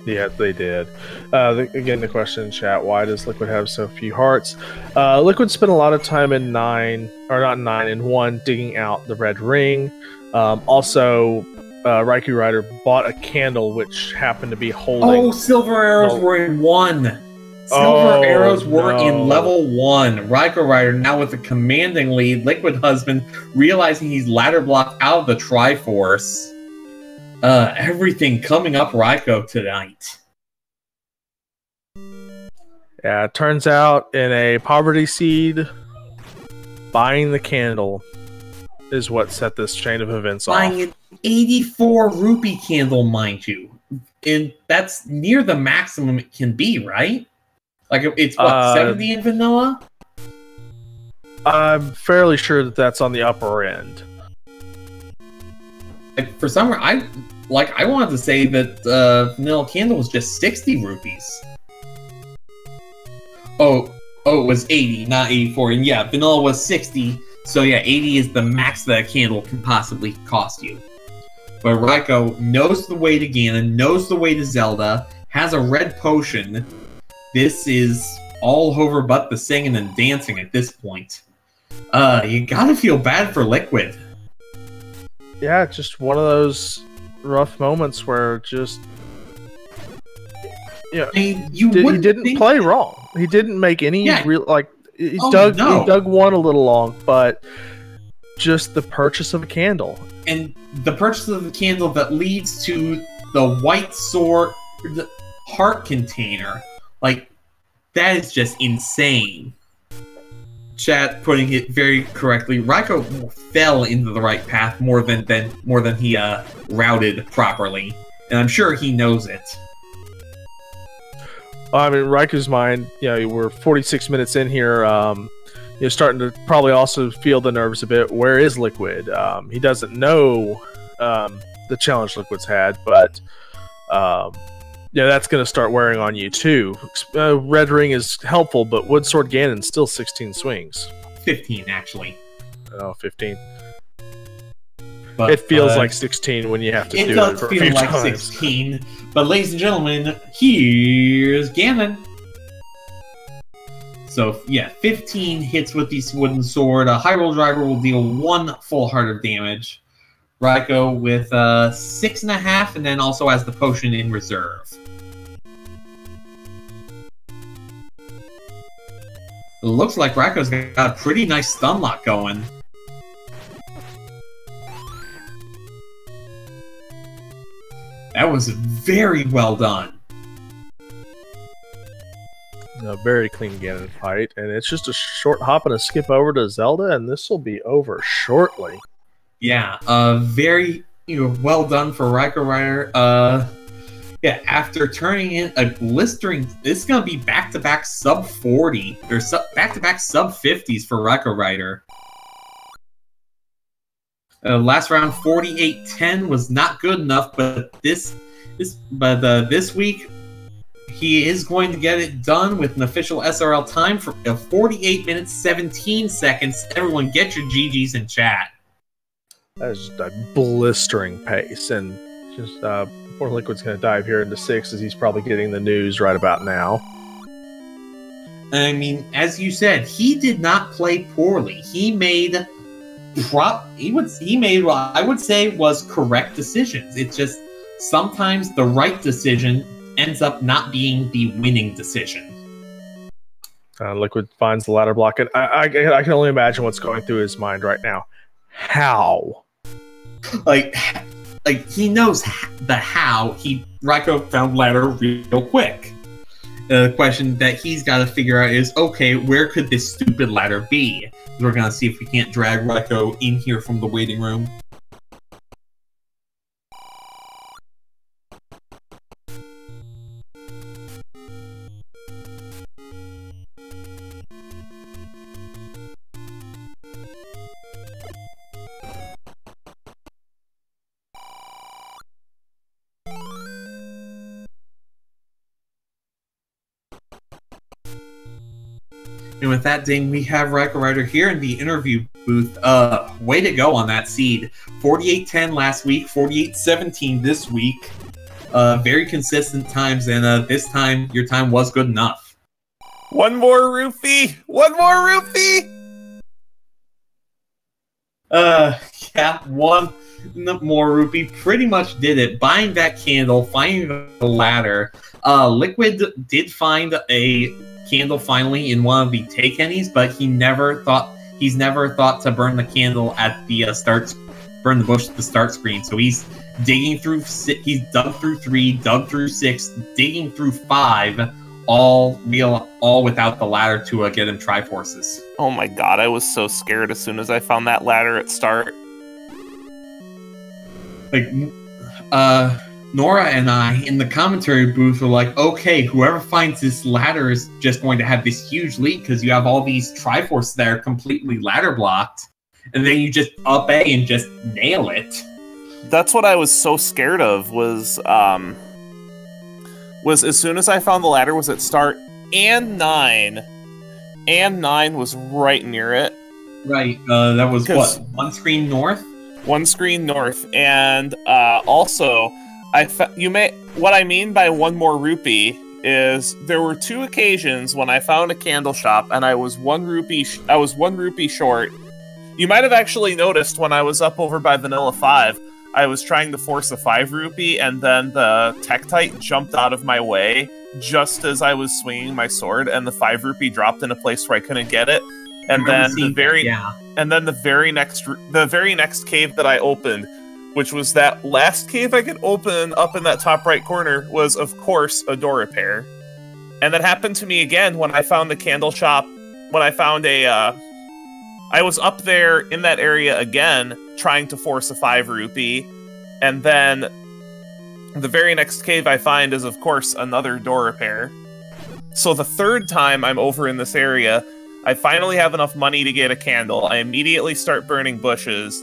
Yeah, they did. Again, the question in chat: why does Liquid have so few hearts? Liquid spent a lot of time in 1 digging out the red ring. Also, RaikouRider bought a candle which happened to be holding. Oh, silver arrows were in 1. Silver arrows were in level 1. RaikouRider now with a commanding lead. Liquid Husband realizing he's ladder blocked out of the Triforce. Everything coming up Raikou tonight. Yeah, it turns out in a poverty seed, buying the candle is what set this chain of events off. Buying an 84 rupee candle, mind you. And that's near the maximum it can be, right? Like, it's what, 70 in vanilla? I'm fairly sure that that's on the upper end. For some reason, I wanted to say that vanilla candle was just 60 rupees. Oh, it was 80, not 84. And yeah, vanilla was 60. So yeah, 80 is the max that a candle can possibly cost you. But Raikou knows the way to Ganon, knows the way to Zelda, has a red potion. This is all over but the singing and dancing at this point. You gotta feel bad for Liquid. Yeah, just one of those rough moments where just... Yeah, I mean, he didn't play wrong. He didn't make any real... He dug one a little long, but just the purchase of a candle. And the purchase of the candle that leads to the white sword heart container. Like, that is just insane. Chat putting it very correctly. Raikou fell into the right path more than he routed properly, and I'm sure he knows it. I mean, Raikou's mind. We're 46 minutes in here. You're starting to probably also feel the nerves a bit. Where is Liquid? He doesn't know the challenge Liquid's had, but that's going to start wearing on you too. Red ring is helpful, but Wood Sword Ganon's still 16 swings. 15, actually. Oh, 15. But, it feels like 16 when you have to do it for a few times. It does feel like 16. But ladies and gentlemen, here's Ganon. So yeah, 15 hits with this wooden sword. High Roll Driver will deal 1 full heart of damage. Raikou with 6.5, and then also has the potion in reserve. It looks like Raikou's got a pretty nice stun lock going. That was very well done. A very clean Ganon fight, and it's just a short hop and a skip over to Zelda, and this will be over shortly. Yeah, very well done for RaikouRider. Yeah, after turning in a blistering, this is gonna be back-to-back sub 40 or back-to-back sub 50s for RaikouRider. Last round 48-10 was not good enough, but this week he is going to get it done with an official SRL time for 48 minutes 17 seconds. Everyone, get your GGs in chat. That is just a blistering pace, and just poor Liquid's going to dive here into 6 as he's probably getting the news right about now. I mean, as you said, he did not play poorly. He made what I would say was correct decisions. It's just sometimes the right decision ends up not being the winning decision. Liquid finds the ladder block, and I can only imagine what's going through his mind right now. How? Like he knows the how. He Raikou found ladder real quick. The question that he's got to figure out is, okay, where could this stupid ladder be? We're gonna see if we can't drag Raikou in here from the waiting room. And with that ding, we have RaikouRider here in the interview booth. Way to go on that seed. 48-10 last week, 48-17 this week. Very consistent times, and this time, your time was good enough. One more rupee! One more rupee! Yeah, one more rupee pretty much did it. Buying that candle, finding the ladder. Liquid did find a candle finally in one of the take any's, but he's never thought to burn the candle at the burn the bush at the start screen. So he's digging through. He's dug through 3, dug through 6, digging through 5, all without the ladder to get him Triforces. Oh my god, I was so scared as soon as I found that ladder at start. Like, Nora and I in the commentary booth were like, okay, whoever finds this ladder is just going to have this huge lead because you have all these Triforces that are completely ladder blocked, and then you just up A and just nail it. That's what I was so scared of, was as soon as I found the ladder was at start and 9. And 9 was right near it. Right, that was what, one screen north? One screen north, and also what I mean by one more rupee is there were 2 occasions when I found a candle shop and I was one rupee short. You might have actually noticed when I was up over by Vanilla 5, I was trying to force a 5 rupee and then the Tektite jumped out of my way just as I was swinging my sword, and the 5 rupee dropped in a place where I couldn't get it. And then the very next cave that I opened, which was that last cave I could open up in that top right corner, was, of course, a door repair. And that happened to me again when I found the candle shop, when I found I was up there in that area again, trying to force a 5 rupee, and then the very next cave I find is, of course, another door repair. So the third time I'm over in this area, I finally have enough money to get a candle. I immediately start burning bushes,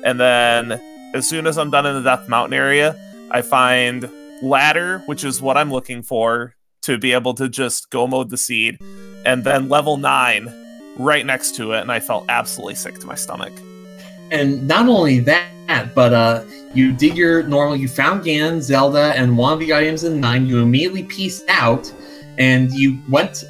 and then as soon as I'm done in the Death Mountain area, I find ladder, which is what I'm looking for to be able to just go mode the seed, and then level 9 right next to it, and I felt absolutely sick to my stomach. And not only that, but you did your normal, you found Ganon, Zelda, and one of the items in 9, you immediately pieced out, and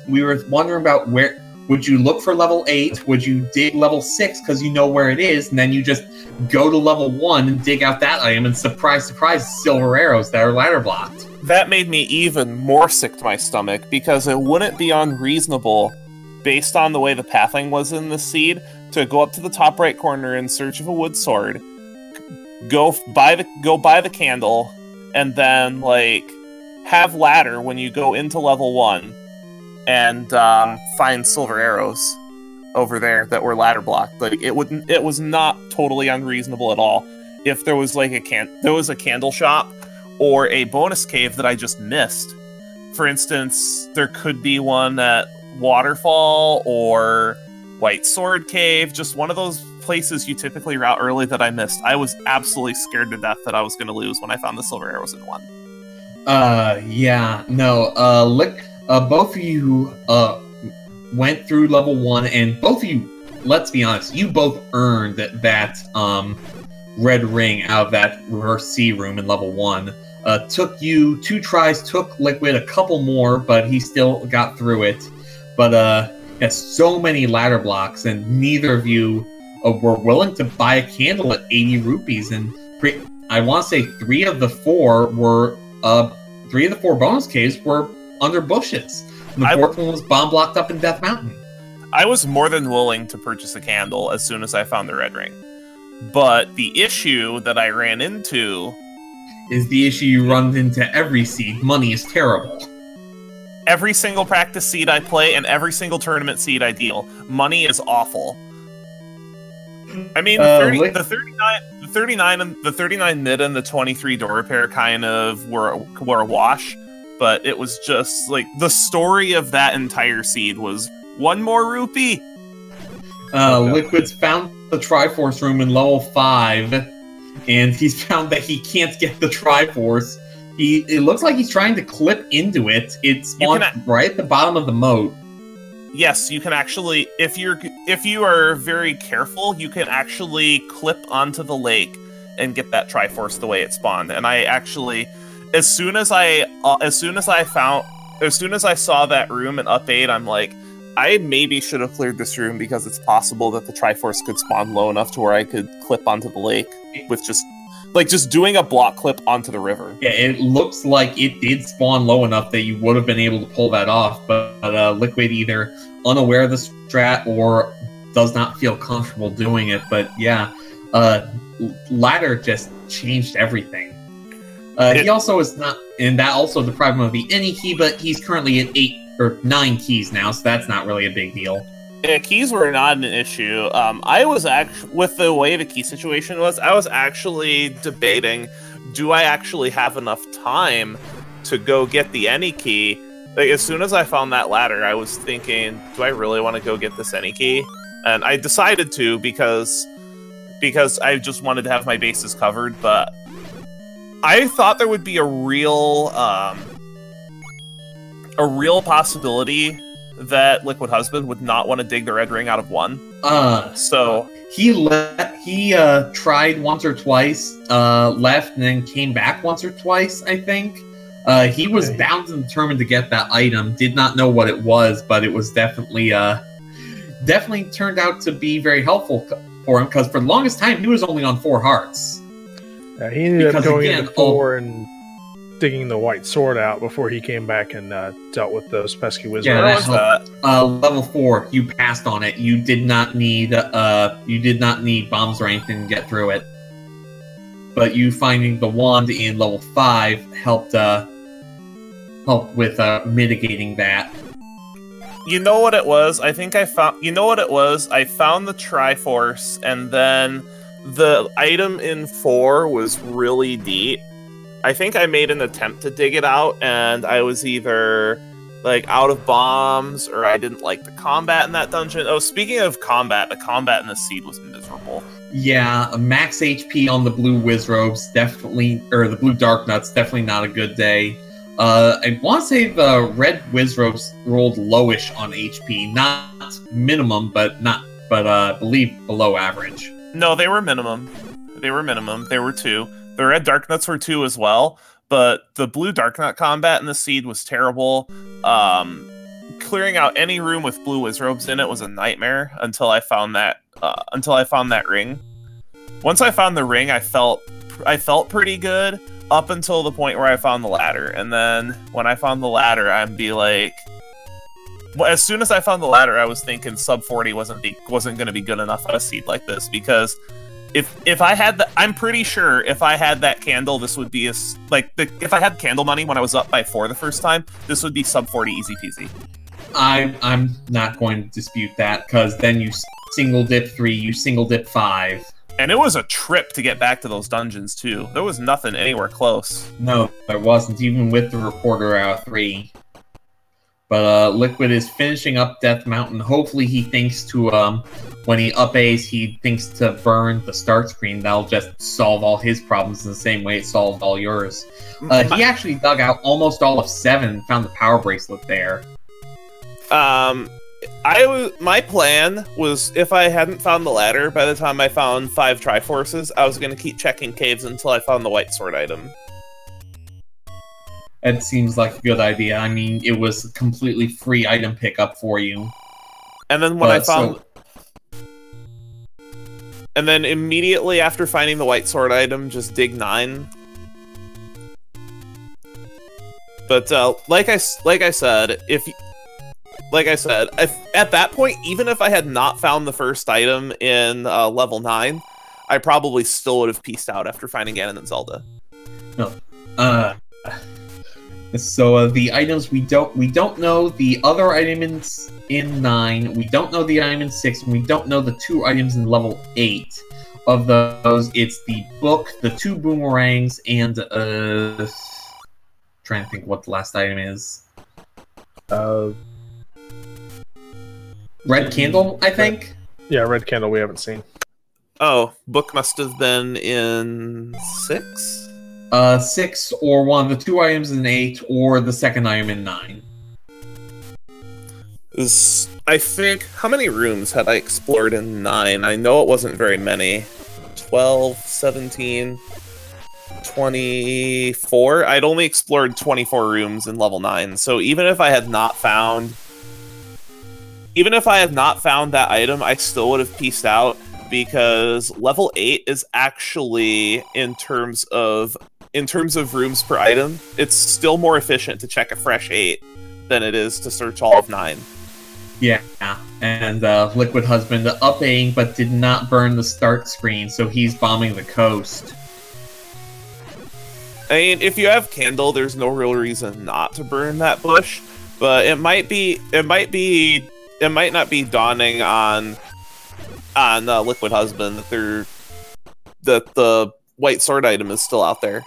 we were wondering about where, would you look for level 8, would you dig level 6 because you know where it is, and then you just go to level 1 and dig out that item, and surprise, surprise, silver arrows that are ladder blocked. That made me even more sick to my stomach, because it wouldn't be unreasonable, based on the way the pathing was in the seed, to go up to the top right corner in search of a wood sword, go buy the candle, and then have ladder when you go into level 1, and find silver arrows over there that were ladder blocked. It was not totally unreasonable at all. If there was a candle shop or a bonus cave that I just missed. For instance, there could be one at Waterfall or White Sword Cave, just one of those places you typically route early that I missed. I was absolutely scared to death that I was going to lose when I found the silver arrows in 1. Yeah, no, both of you went through level 1, and both of you, let's be honest, you both earned that red ring out of that reverse C room in level 1. Took you 2 tries, took Liquid a couple more, but he still got through it. But has so many ladder blocks, and neither of you were willing to buy a candle at 80 rupees. And I want to say 3 of the 4 bonus caves were under bushes. And the 4th one was bomb blocked up in Death Mountain. I was more than willing to purchase a candle as soon as I found the red ring. But the issue that I ran into is the issue you run into every seed. Money is terrible. Every single practice seed I play and every single tournament seed I deal, money is awful. I mean, the 39 mid and the 23 door repair kind of were a wash, but it was just like the story of that entire seed was one more rupee. Liquid's found the Triforce room in level 5, and he's found that he can't get the Triforce. It looks like he's trying to clip into it. It's right at the bottom of the moat. Yes, you can actually, if you are very careful, you can actually clip onto the lake and get that Triforce the way it spawned. And I actually, as soon as I saw that room in update, I'm like, I maybe should have cleared this room because it's possible that the Triforce could spawn low enough to where I could clip onto the lake with just doing a block clip onto the river. Yeah, it looks like it did spawn low enough that you would have been able to pull that off, but Liquid either unaware of the strat or does not feel comfortable doing it. But yeah, ladder just changed everything. He also is not, and that also deprived him of the any key, but he's currently at 8 or 9 keys now, so that's not really a big deal. Yeah, keys were not an issue. I was actually, with the way the key situation was, I was actually debating, do I actually have enough time to go get the any key? Like, as soon as I found that ladder, I was thinking, do I really want to go get this any key? And I decided to because I just wanted to have my bases covered, but I thought there would be a real possibility that Liquid Husband would not want to dig the red ring out of 1. So he tried once or twice, left, and then came back once or twice, I think. He was bound and determined to get that item. Did not know what it was, but it was definitely turned out to be very helpful for him, because for the longest time he was only on 4 hearts. He ended up going into 4 and digging the white sword out before he came back and dealt with those pesky wizards. Yeah, that helped. Level 4, you passed on it. You did not need bombs or anything to get through it. But you finding the wand in level 5 helped with mitigating that. You know what it was? I think I found. You know what it was? I found the Triforce, and then the item in 4 was really deep. I think I made an attempt to dig it out, and I was either like out of bombs or I didn't like the combat in that dungeon. Oh, speaking of combat, the combat in the seed was miserable. Yeah, max HP on the blue Wizrobes definitely, or the blue Dark Nuts, definitely not a good day. I want to say the red Wizrobes rolled lowish on HP, not minimum, but I believe below average. No, they were minimum. They were 2. The red Dark Nuts were 2 as well, but the blue Dark Nut combat in the seed was terrible. Clearing out any room with blue Wizrobes in it was a nightmare until I found that ring. Once I found the ring, I felt pretty good up until the point where I found the ladder. And then when I found the ladder, I'd be like, well, as soon as I found the ladder, I was thinking sub 40 wasn't going to be good enough on a seed like this, because if I had I'm pretty sure if I had that candle, this would be if I had candle money when I was up by 4 the first time, this would be sub 40 easy peasy. I'm not going to dispute that, because then you single dip 3, you single dip 5. And it was a trip to get back to those dungeons too. There was nothing anywhere close. No, there wasn't, even with the reporter out of 3. But Liquid is finishing up Death Mountain. Hopefully he thinks to, when he up-A's, he thinks to burn the start screen. That'll just solve all his problems in the same way it solved all yours. He actually dug out almost all of 7 and found the power bracelet there. My plan was, if I hadn't found the ladder by the time I found 5 Triforces, I was going to keep checking caves until I found the white sword item. That seems like a good idea. I mean, it was a completely free item pickup for you. And then when I found... And then immediately after finding the white sword item, just dig 9. But like I said, at that point, even if I had not found the first item in level 9, I probably still would have pieced out after finding Ganon and Zelda. No. So the items we don't know the other items in 9. We don't know the item in 6, and we don't know the 2 items in level 8. Of those, it's the book, the 2 boomerangs, and trying to think what the last item is. Red candle, I think. Yeah, red candle we haven't seen. Oh, book must have been in 6? 6 or one of the 2 items in 8, or the second item in 9. I think, how many rooms had I explored in 9? I know it wasn't very many. 12, 17, 24? I'd only explored 24 rooms in level 9, so even if I had not found that item, I still would have pieced out, because level 8 is actually, in terms of rooms per item, it's still more efficient to check a fresh 8 than it is to search all of 9. Yeah, and Liquid Husband upping, but did not burn the start screen, so he's bombing the coast. I mean, if you have Candle, there's no real reason not to burn that bush, but it might not be dawning on Liquid Husband that the white sword item is still out there.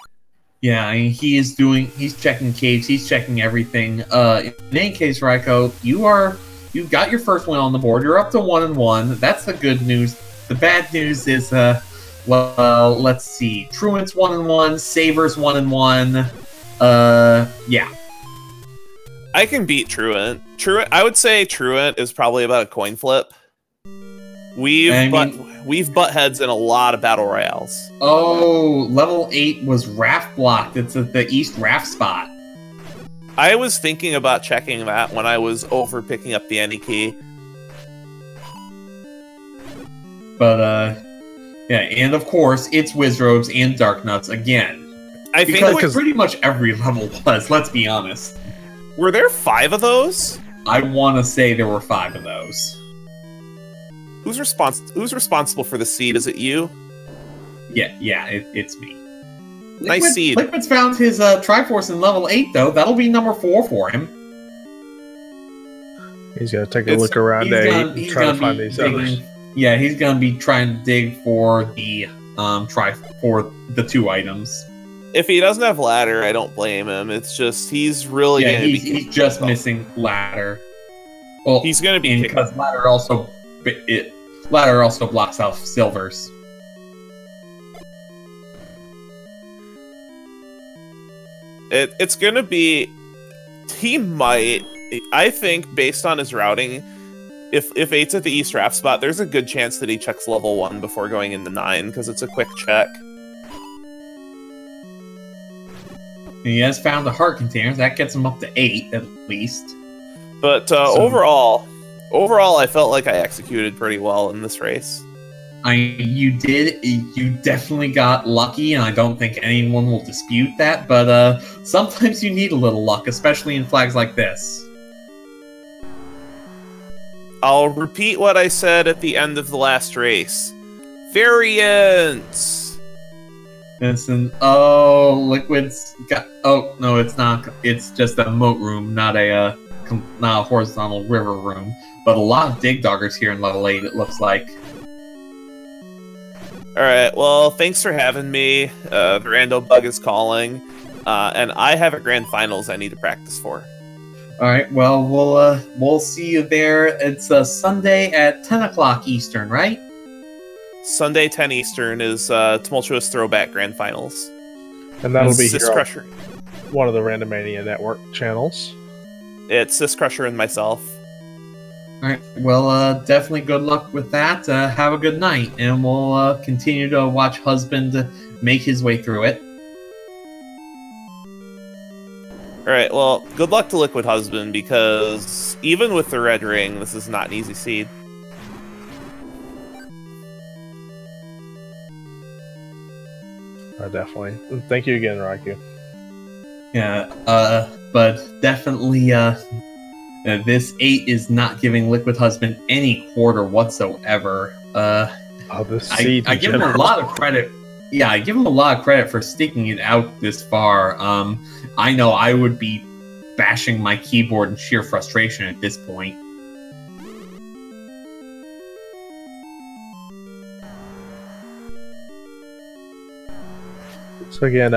Yeah, I mean, he's checking caves, he's checking everything. In any case, Raikou, you've got your first one on the board. You're up to 1-1. That's the good news. The bad news is, well, let's see. Truant's 1-1. Saber's 1-1. Yeah. I can beat Truant. I would say Truant is probably about a coin flip. We've butt heads in a lot of battle royales. Oh, level 8 was raft blocked. It's at the east raft spot. I was thinking about checking that when I was over picking up the any key. But, yeah, and of course, it's Wizrobes and Dark Nuts again. I think because pretty much every level was, let's be honest. Were there 5 of those? I want to say there were 5 of those. Who's responsible for the seed? Is it you? Yeah, it's me. Nice seed. Liquid's found his Triforce in level 8, though. That'll be number 4 for him. He's gonna take a look around and try to find these others. Yeah, he's gonna be trying to dig for the for the 2 items. If he doesn't have ladder, I don't blame him. It's just he's really he's just missing ladder. Well, he's gonna be because ladder also blocks off silvers. It's gonna be. He might. I think based on his routing, if 8's at the east raft spot, there's a good chance that he checks level 1 before going into 9 because it's a quick check. He has found the heart containers. That gets him up to 8 at least. But overall, I felt like I executed pretty well in this race. You did. You definitely got lucky, and I don't think anyone will dispute that. But sometimes you need a little luck, especially in flags like this. I'll repeat what I said at the end of the last race. Variants! Liquid's got... Oh, no, it's not. It's just a moat room, not a horizontal river room. But a lot of dig doggers here in level 8, it looks like. Alright, well, thanks for having me. The rando bug is calling. And I have a grand finals I need to practice for. Alright, well, we'll see you there. It's Sunday at 10 o'clock Eastern, right? Sunday 10 Eastern is Tumultuous Throwback Grand Finals. And that'll be here Crusher. On one of the Randomania Network channels. It's Sis Crusher and myself. Alright, well, definitely good luck with that. Have a good night, and we'll continue to watch Husband make his way through it. Alright, well, good luck to Liquid Husband, because even with the red ring, this is not an easy seed. Definitely. Thank you again, Raikou. Yeah, but definitely, this 8 is not giving Liquid Husband any quarter whatsoever. This seed I give him a lot of credit. Yeah, I give him a lot of credit for sticking it out this far. I know I would be bashing my keyboard in sheer frustration at this point. So again,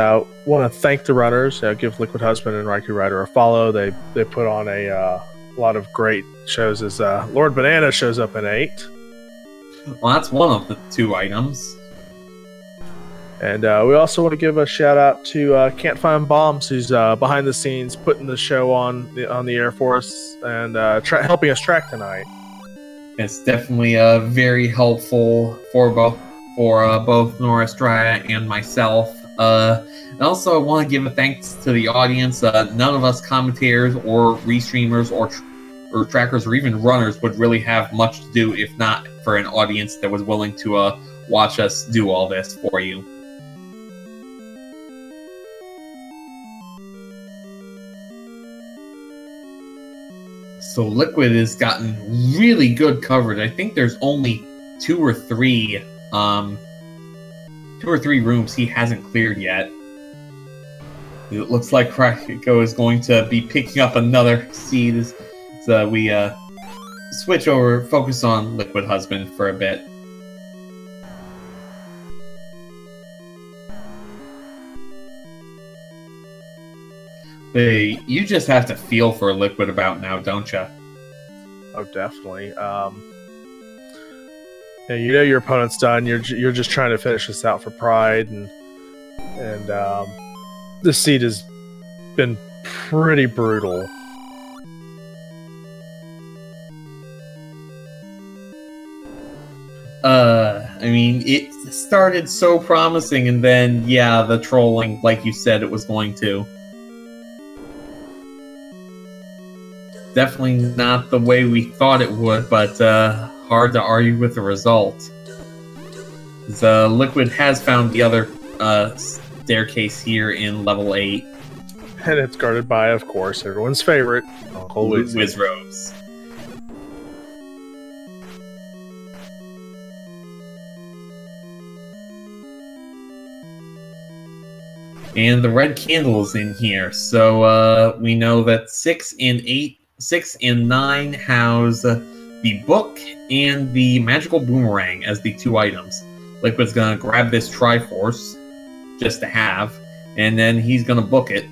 want to thank the runners. Give Liquid Husband and RaikouRider a follow. They put on a lot of great shows. As Lord Banana shows up in 8. Well, that's one of the 2 items. And we also want to give a shout out to Can't Find Bombs, who's behind the scenes putting the show on the air for us and helping us track tonight. It's definitely very helpful for both Norris Drya and myself. And also, I want to give a thanks to the audience. None of us commentators or restreamers or trackers or even runners would really have much to do if not for an audience that was willing to watch us do all this for you. So Liquid has gotten really good coverage. I think there's only 2 or 3 rooms he hasn't cleared yet. It looks like Raiko is going to be picking up another seed as we switch over, focus on Liquid Husband for a bit. Hey, you just have to feel for Liquid about now, don't you? Oh, definitely. Yeah, you know your opponent's done. You're just trying to finish this out for pride, and this seed has been pretty brutal. I mean, it started so promising, and then, yeah, the trolling, like you said it was going to. Definitely not the way we thought it would, but hard to argue with the result. Liquid has found the other staircase here in level 8. And it's guarded by, of course, everyone's favorite, Uncle Wizrose. And the red candle is in here, so we know that 6 and 9 house the book and the magical boomerang as the 2 items. Liquid's gonna grab this Triforce just to have, and then he's gonna book it.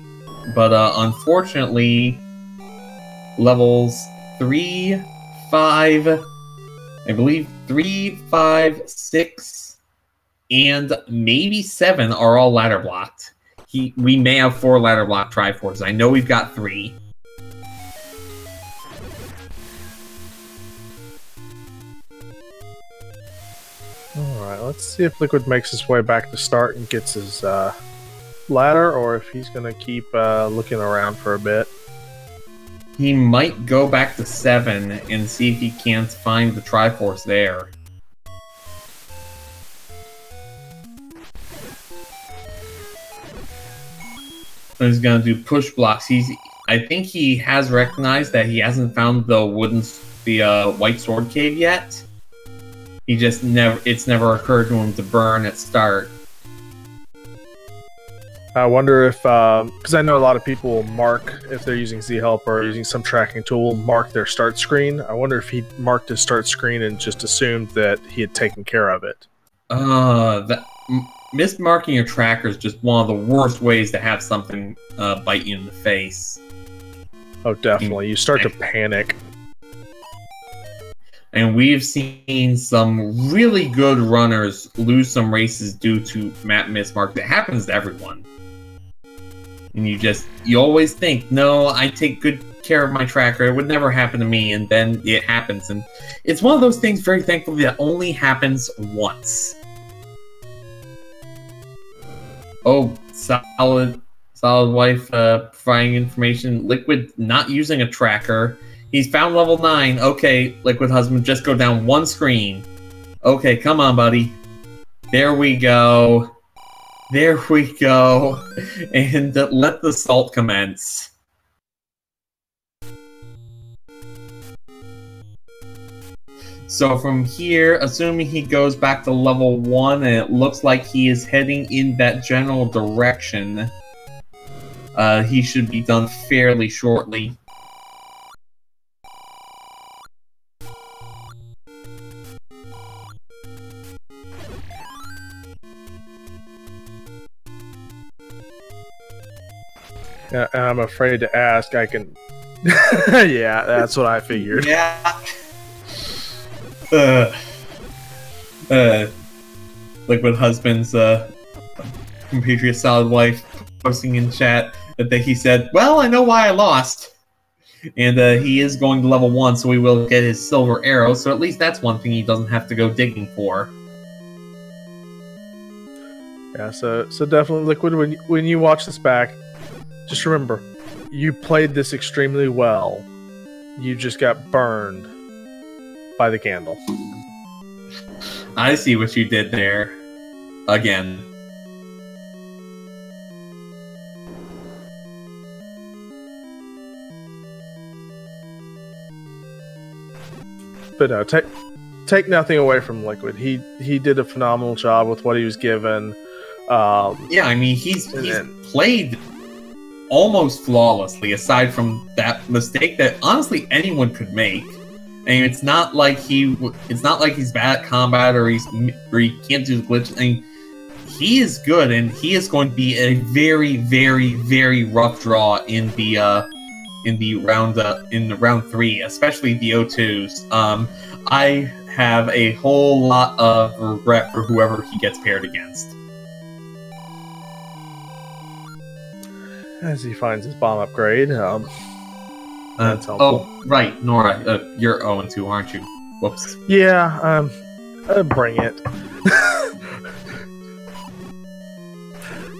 But unfortunately, levels 3, 5, I believe 3, 5, 6, and maybe 7 are all ladder blocked. We may have 4 ladder block Triforces. I know we've got 3. Alright, let's see if Liquid makes his way back to start and gets his ladder, or if he's going to keep looking around for a bit. He might go back to 7 and see if he can't find the Triforce there. He's going to do push blocks. I think he has recognized that he hasn't found the white sword cave yet. It's never occurred to him to burn at start. I wonder if, because I know a lot of people will mark, if they're using Z-Help or using some tracking tool, mark their start screen. I wonder if he marked his start screen and just assumed that he had taken care of it. Mismarking your tracker is just one of the worst ways to have something bite you in the face. Oh, definitely. You start to panic. And we've seen some really good runners lose some races due to map mismark. That happens to everyone. And you always think, no, I take good care of my tracker. It would never happen to me. And then it happens. And it's one of those things, very thankfully, that only happens once. Oh, solid wife providing information. Liquid not using a tracker. He's found level 9. Okay, Liquid Husband, just go down 1 screen. Okay, come on, buddy. There we go. There we go. And let the assault commence. So from here, assuming he goes back to level 1, and it looks like he is heading in that general direction, he should be done fairly shortly. And I'm afraid to ask. I can. Yeah, that's what I figured. Yeah. Liquid Husband's compatriot Solid Wife posting in chat that he said, "Well, I know why I lost." And he is going to level 1, so he will get his silver arrow, so at least that's one thing he doesn't have to go digging for. Yeah, so definitely, Liquid, when you watch this back, just remember, you played this extremely well. You just got burned by the candle. I see what you did there. Again. But no, take nothing away from Liquid. He did a phenomenal job with what he was given. Yeah, I mean, he's played almost flawlessly, aside from that mistake that honestly anyone could make. And it's not like he's bad at combat or he can't do the glitch. I mean, he is good, and he is going to be a very, very, very rough draw in the round 3, especially the O2s. I have a whole lot of regret for whoever he gets paired against. As he finds his bomb upgrade, that's helpful. Oh, right, Nora, you're 0-2, aren't you? Whoops. Yeah, bring it.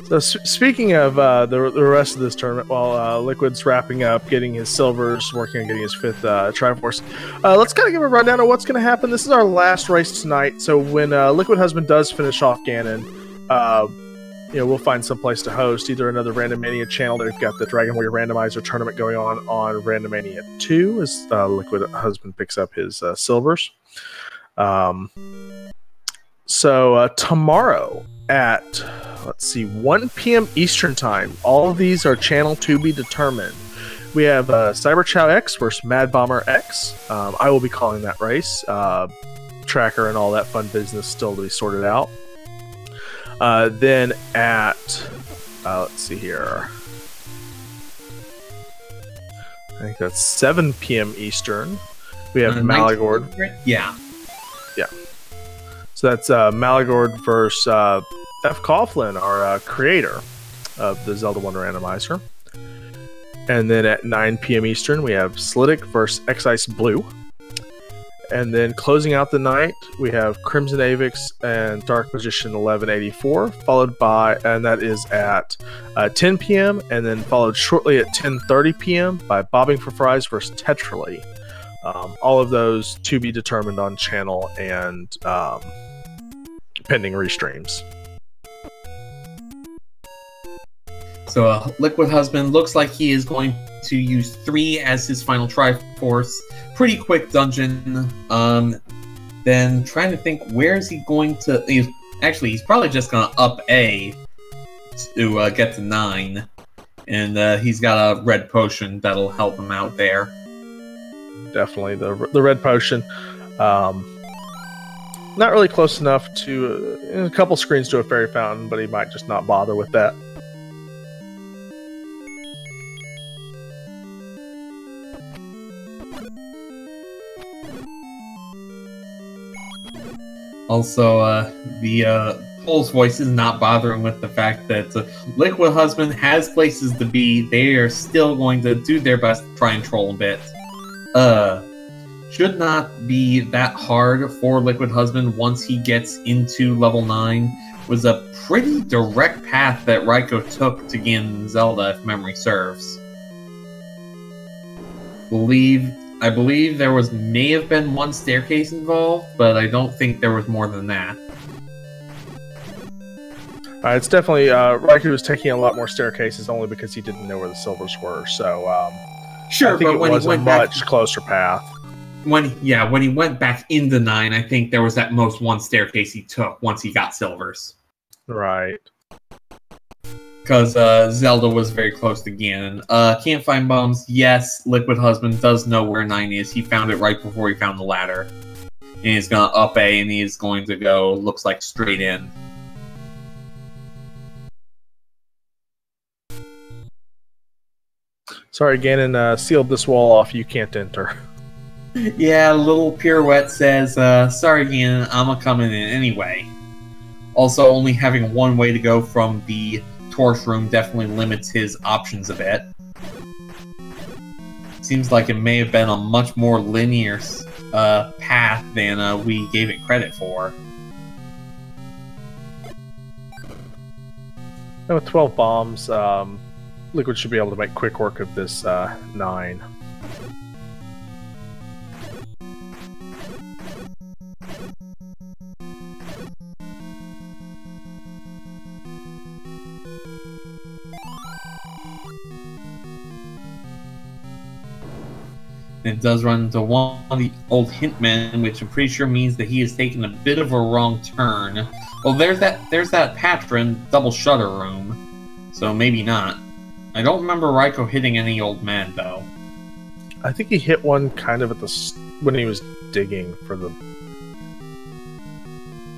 So speaking of the rest of this tournament, while Liquid's wrapping up, getting his silvers, working on getting his 5th Triforce, let's kind of give a rundown of what's going to happen. This is our last race tonight, so when Liquid Husband does finish off Ganon, we'll find some place to host, either another Randomania channel. They've got the Dragon Warrior Randomizer tournament going on Randomania 2 as Liquid Husband picks up his silvers. So tomorrow at, 1 p.m. Eastern Time, all of these are channel to be determined. We have Cyber Chow X versus Mad Bomber X. I will be calling that race. Tracker and all that fun business still to be sorted out. Then at, let's see here. I think that's 7 p.m. Eastern. We have Malagord. Yeah. Yeah. So that's Malagord versus F. Coughlin, our creator of the Zelda Wonder Randomizer. And then at 9 p.m. Eastern, we have Slidic versus X-Ice Blue. And then closing out the night, we have Crimson Avix and Dark Magician 1184, followed by, and that is at 10 p.m., and then followed shortly at 10:30 p.m. by Bobbing for Fries versus Tetrally. All of those to be determined on channel and pending restreams. So Liquid Husband looks like he is going to use 3 as his final Triforce. Pretty quick dungeon. Then trying to think, where is he going to... He's probably just going to up A to get to 9. And he's got a red potion that'll help him out there. Definitely. The red potion. Not really close enough to... a couple screens to a fairy fountain, but he might just not bother with that. Also, the Pole's voice is not bothering with the fact that Liquid Husband has places to be. They are still going to do their best to try and troll a bit. Should not be that hard for Liquid Husband once he gets into level 9. Was a pretty direct path that Raikou took to gain Zelda, if memory serves. I believe there may have been 1 staircase involved, but I don't think there was more than that. It's definitely Raikou was taking a lot more staircases only because he didn't know where the silvers were. So sure, I think but it when was he went a much closer path. when he went back into 9, I think there was at most one staircase he took once he got silvers. Right. Because Zelda was very close to Ganon. Can't find bombs. Yes, Liquid Husband does know where 9 is. He found it right before he found the ladder. And he's going to up A, and he's going to go, looks like, straight in. Sorry, Ganon sealed this wall off. You can't enter. Yeah, little pirouette says, sorry, Ganon, I'm a-coming in anyway. Also, only having one way to go from the torch room definitely limits his options a bit. Seems like it may have been a much more linear path than we gave it credit for. And with 12 bombs, Liquid should be able to make quick work of this 9. It does run into one of the old Hintmen, which I'm pretty sure means that he has taken a bit of a wrong turn. Well, there's that patron double shutter room, so maybe not. I don't remember Raikou hitting any old man though. I think he hit one kind of at when he was digging for the.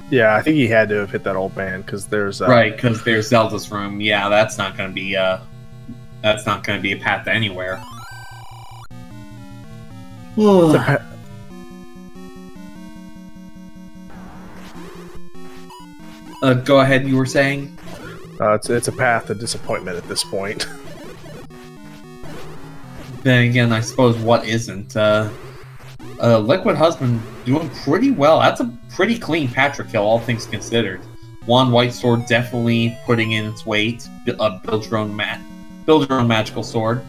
Yeah, I think he had to have hit that old man because there's right, because there's Zelda's room. Yeah, that's not going to be a path to anywhere. Go ahead, you were saying? It's a path of disappointment at this point. Then again, I suppose what isn't? Liquid Husband doing pretty well. That's a pretty clean Patra kill, all things considered. One White Sword definitely putting in its weight. Build your own magical sword.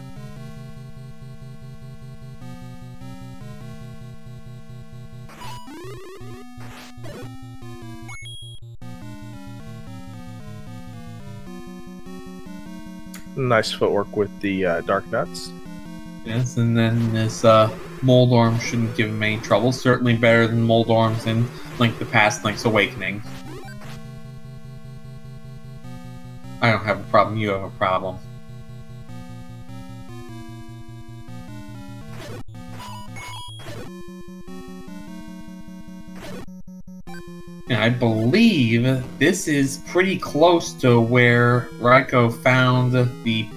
Nice footwork with the Dark Nuts. Yes, and then this Moldorm shouldn't give him any trouble. Certainly better than Moldorms in Link the Past, Link's Awakening. I don't have a problem, you have a problem. And I believe this is pretty close to where Raikou found the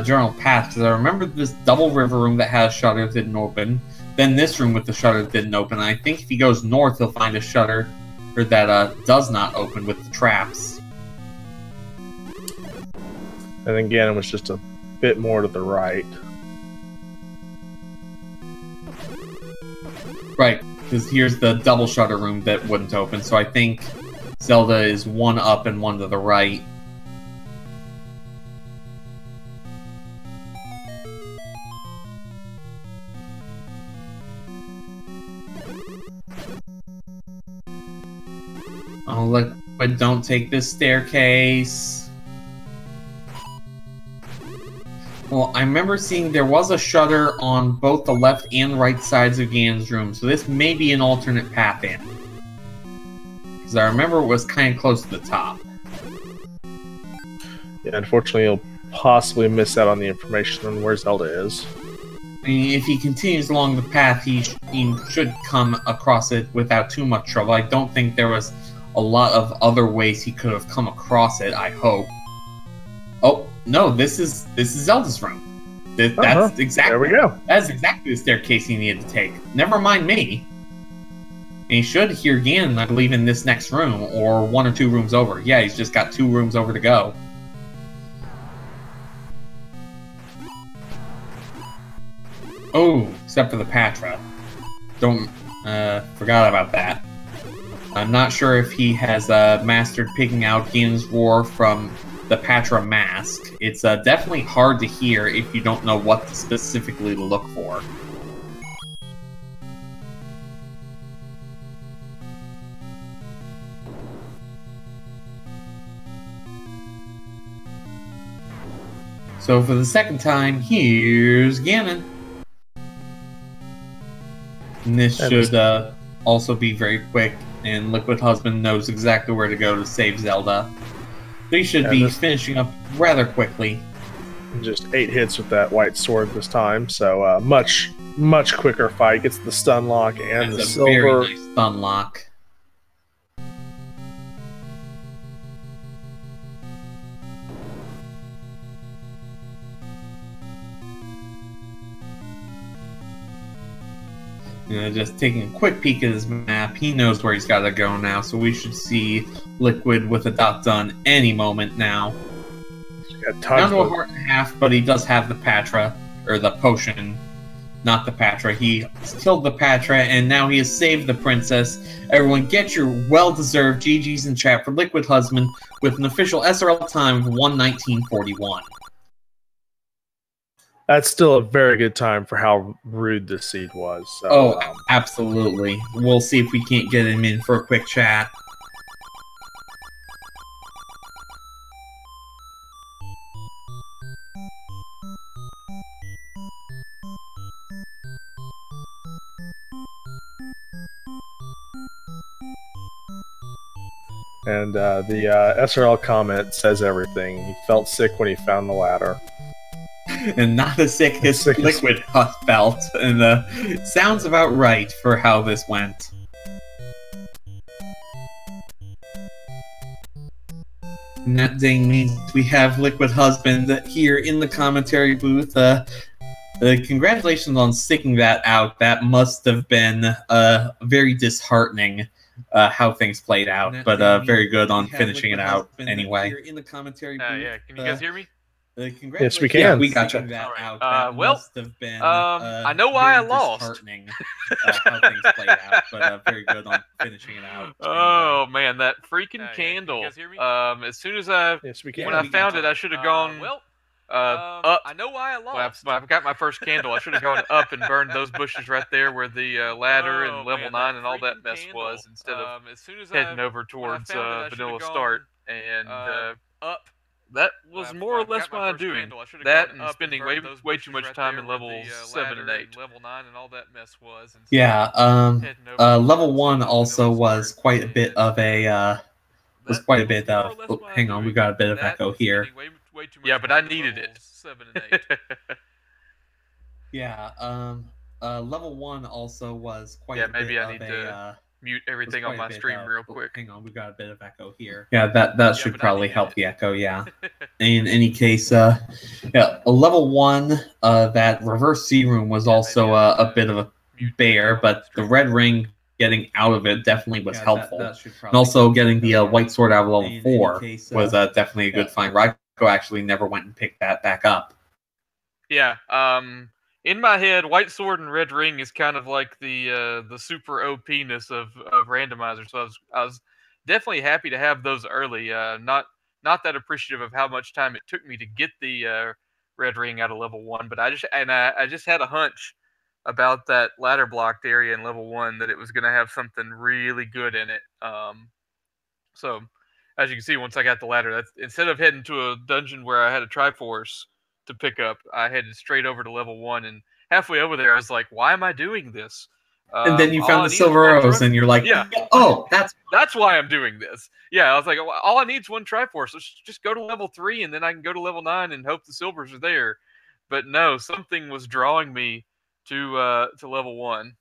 journal path, because I remember this double river room that has shutter that didn't open, then this room with the shutter that didn't open, and I think if he goes north he'll find a shutter that does not open with the traps. And then Ganon was just a bit more to the right. Right, because here's the double shutter room that wouldn't open, so I think Zelda is one up and one to the right. Oh, Liquid, don't take this staircase. Well, I remember seeing there was a shutter on both the left and right sides of Ganon's room, so this may be an alternate path in. Because I remember it was kind of close to the top. Yeah, unfortunately, you'll possibly miss out on the information on where Zelda is. I mean, if he continues along the path, he should come across it without too much trouble. I don't think there was a lot of other ways he could have come across it, I hope. Oh, no, this is Zelda's room. That's exactly. There we go. That's exactly the staircase he needed to take. Never mind me. And he should hear Ganon, I believe, in this next room, or one or two rooms over. Yeah, he's just got 2 rooms over to go. Oh, except for the Patra. Forgot about that. I'm not sure if he has mastered picking out Ganon's roar from the Patra mask. It's definitely hard to hear if you don't know what specifically to look for. So for the second time, here's Ganon. And this should also be very quick, and Liquid Husband knows exactly where to go to save Zelda. They should be finishing up rather quickly. Just 8 hits with that white sword this time, so much quicker fight. Gets the stun lock and the silver. Very nice stun lock. Just taking a quick peek at his map, he knows where he's got to go now, so we should see Liquid with a dot done any moment now. Down to a heart and a half, but he does have the Patra, or the potion, not the Patra. He killed the Patra, and now he has saved the princess. Everyone, get your well-deserved GGs in chat for Liquid Husband with an official SRL time of 1:19:41. That's still a very good time for how rude this seed was. So, oh, absolutely. We'll see if we can't get him in for a quick chat. And the SRL comment says everything. He felt sick when he found the ladder. And not as sick as Liquid felt. And sounds about right for how this went. And that ding means we have Liquid Husband here in the commentary booth. Congratulations on sticking that out. That must have been very disheartening. How things played out, but very good on finishing it out anyway. In the commentary booth, yeah, can you guys hear me? Yes, we can. Yeah, we got you. Well, I know why I lost. How things played out, but very good on finishing it out. Oh man, that freaking candle! Can you guys hear me? As soon as when I found it, I should have gone up. I know why I lost. When I got my first candle, I should have gone up and burned those bushes right there where the ladder and level 9 and all that mess was, instead of heading over towards vanilla start and up. That was more or less my doing. That and spending way too much time in levels 7 and 8. Level 9 and all that mess was. Yeah. Level 1 also was quite a bit of a. Oh, hang on, we got a bit of echo here. Yeah, but I needed it. 7 and 8. Yeah. Level 1 also was quite. Yeah, maybe I need to mute everything on my stream real quick. Hang on, we got a bit of echo here. Yeah, that should probably help the echo. Yeah. In any case, yeah, level 1, that reverse C room was also a bit of a bear, but the red ring getting out of it definitely was helpful. And also getting the white sword out of level 4 was definitely a good find. Raiko actually never went and picked that back up. Yeah. In my head, white sword and red ring is kind of like the super OP-ness of Randomizer. So I was definitely happy to have those early. Not that appreciative of how much time it took me to get the red ring out of level 1, but I just had a hunch about that ladder blocked area in level 1 that it was going to have something really good in it. So as you can see, once I got the ladder, instead of heading to a dungeon where I had a Triforce to pick up, I headed straight over to level 1, and halfway over there I was like, why am I doing this? And then you found the silver arrows and you're like, yeah, oh, that's why I'm doing this. Yeah, I was like, all I need is one Triforce. Let's just go to level 3 and then I can go to level 9 and hope the silvers are there. But no, something was drawing me to level 1.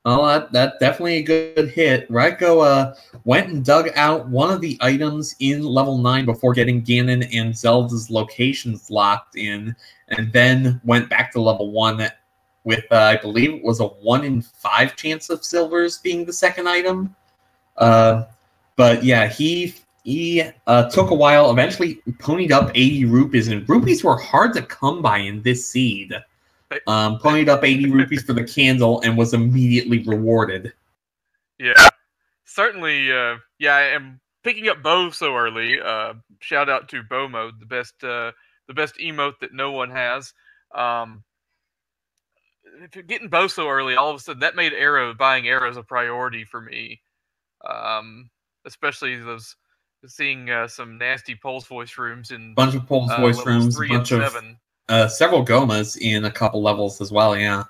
Oh, that's definitely a good hit. Raiko went and dug out one of the items in level 9 before getting Ganon and Zelda's locations locked in, and then went back to level 1 with, I believe it was a 1 in 5 chance of silvers being the second item. But yeah, he took a while, eventually ponied up 80 rupees, and rupees were hard to come by in this seed. Ponied up 80 rupees for the candle and was immediately rewarded. Yeah, certainly. Yeah, I am picking up bow so early. Shout out to bow mode, the best emote that no one has. Getting bow so early, all of a sudden that made buying arrows a priority for me. Especially seeing some nasty Pulse Voice rooms in bunch of Pulse Voice rooms, a bunch of 7. Several Gomas in a couple levels as well, yeah.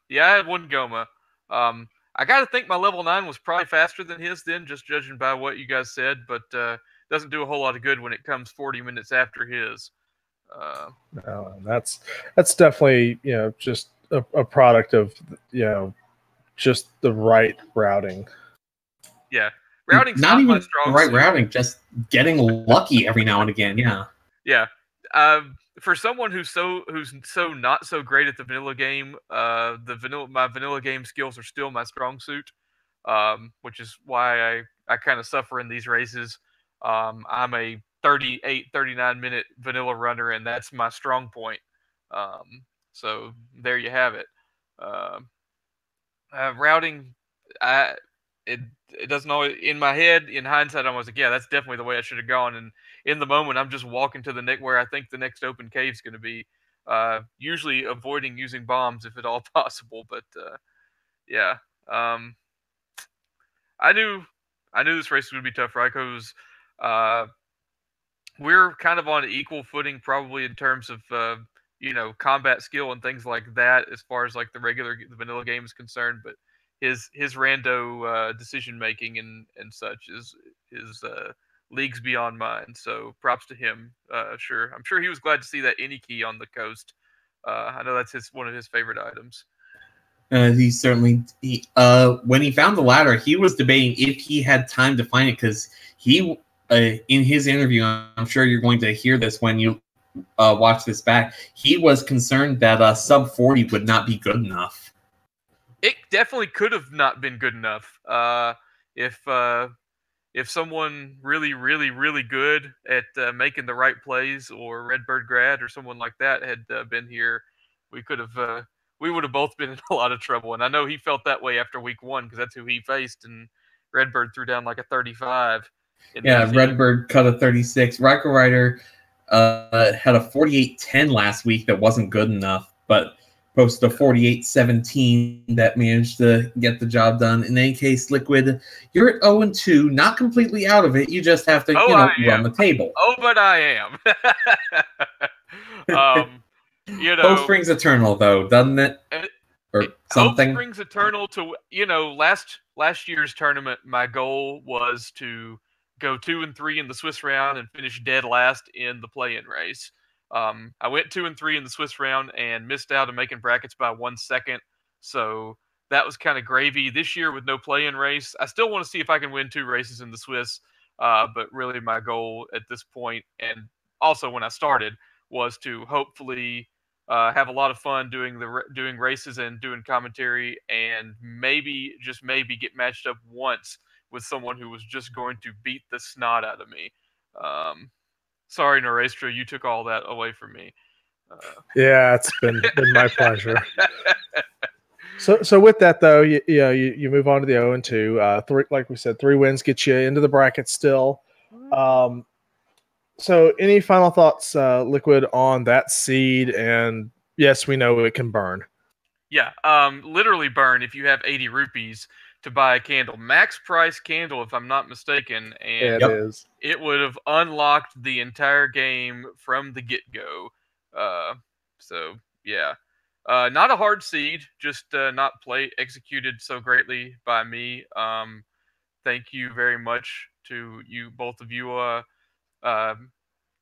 Yeah, I had one Goma. I got to think my level 9 was probably faster than his then, just judging by what you guys said, but doesn't do a whole lot of good when it comes 40 minutes after his. That's definitely just a product of just the right routing. Yeah, routing's not even my strong the right suit. routing, just getting lucky every now and again. Yeah. Yeah. For someone who's so not so great at the vanilla game, my vanilla game skills are still my strong suit, which is why I kind of suffer in these races. I'm a 39 minute vanilla runner, and that's my strong point. So there you have it. Routing, it doesn't always, in my head, in hindsight, I was like, yeah, that's definitely the way I should have gone. And in the moment, I'm just walking to where I think the next open cave is going to be. Usually avoiding using bombs if at all possible. But yeah, I knew this race was going to be tough. Raikou's, we're kind of on equal footing, probably in terms of combat skill and things like that, as far as like the vanilla game is concerned. But his rando decision making and such is leagues beyond mine. So props to him. Sure, I'm sure he was glad to see that any key on the coast. I know that's one of his favorite items. He certainly when he found the ladder, he was debating if he had time to find it, because he in his interview, I'm sure you're going to hear this when you watch this back, he was concerned that sub 40 would not be good enough. It definitely could have not been good enough. If someone really, really, really good at making the right plays, or Redbird Grad or someone like that had been here, we would have both been in a lot of trouble. And I know he felt that way after week 1, because that's who he faced, and Redbird threw down like a 35. Yeah, Redbird cut a 36. RaikouRider had a 48-10 last week that wasn't good enough, but posted a 48-17 that managed to get the job done. In any case, Liquid, you're at 0-2, not completely out of it. You just have to run the table. Oh, but I am. Hope springs eternal, though, doesn't it? Or something. Hope springs eternal to last year's tournament. My goal was to go 2-3 in the Swiss round and finish dead last in the play-in race. I went 2-3 in the Swiss round and missed out on making brackets by 1 second. So that was kind of gravy. This year with no play-in race, I still want to see if I can win 2 races in the Swiss. But really my goal at this point, and also when I started, was to hopefully have a lot of fun doing races and doing commentary, and maybe, just maybe, get matched up once with someone who was just going to beat the snot out of me. Sorry, Norestra, you took all that away from me. Yeah, it's been my pleasure. So with that though, you move on to the 0-2. 3, like we said, 3 wins get you into the bracket still. So any final thoughts, Liquid, on that seed? And yes, we know it can burn. Yeah, literally burn if you have 80 rupees to buy a candle. Max price candle, if I'm not mistaken. And it would have unlocked the entire game from the get-go. So, yeah. Not a hard seed, just not executed so greatly by me. Thank you very much to you, both of you,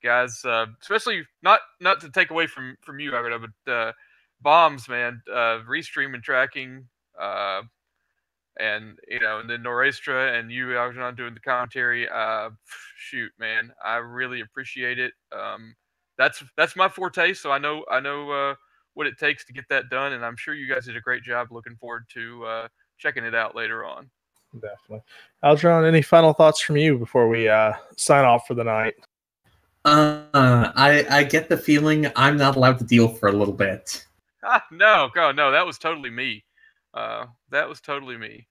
guys. Especially not to take away from you, but bombs, man. Restream and tracking, and and then Norestra and you, Algernon, doing the commentary. Shoot, man, I really appreciate it. That's my forte, so I know what it takes to get that done, and I'm sure you guys did a great job. Looking forward to checking it out later on. Definitely. Algernon, any final thoughts from you before we sign off for the night? I get the feeling I'm not allowed to deal for a little bit. No, God, no, that was totally me. That was totally me.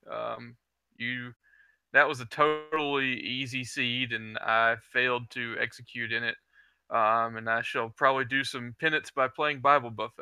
That was a totally easy seed, and I failed to execute in it. And I shall probably do some penance by playing Bible Buffet.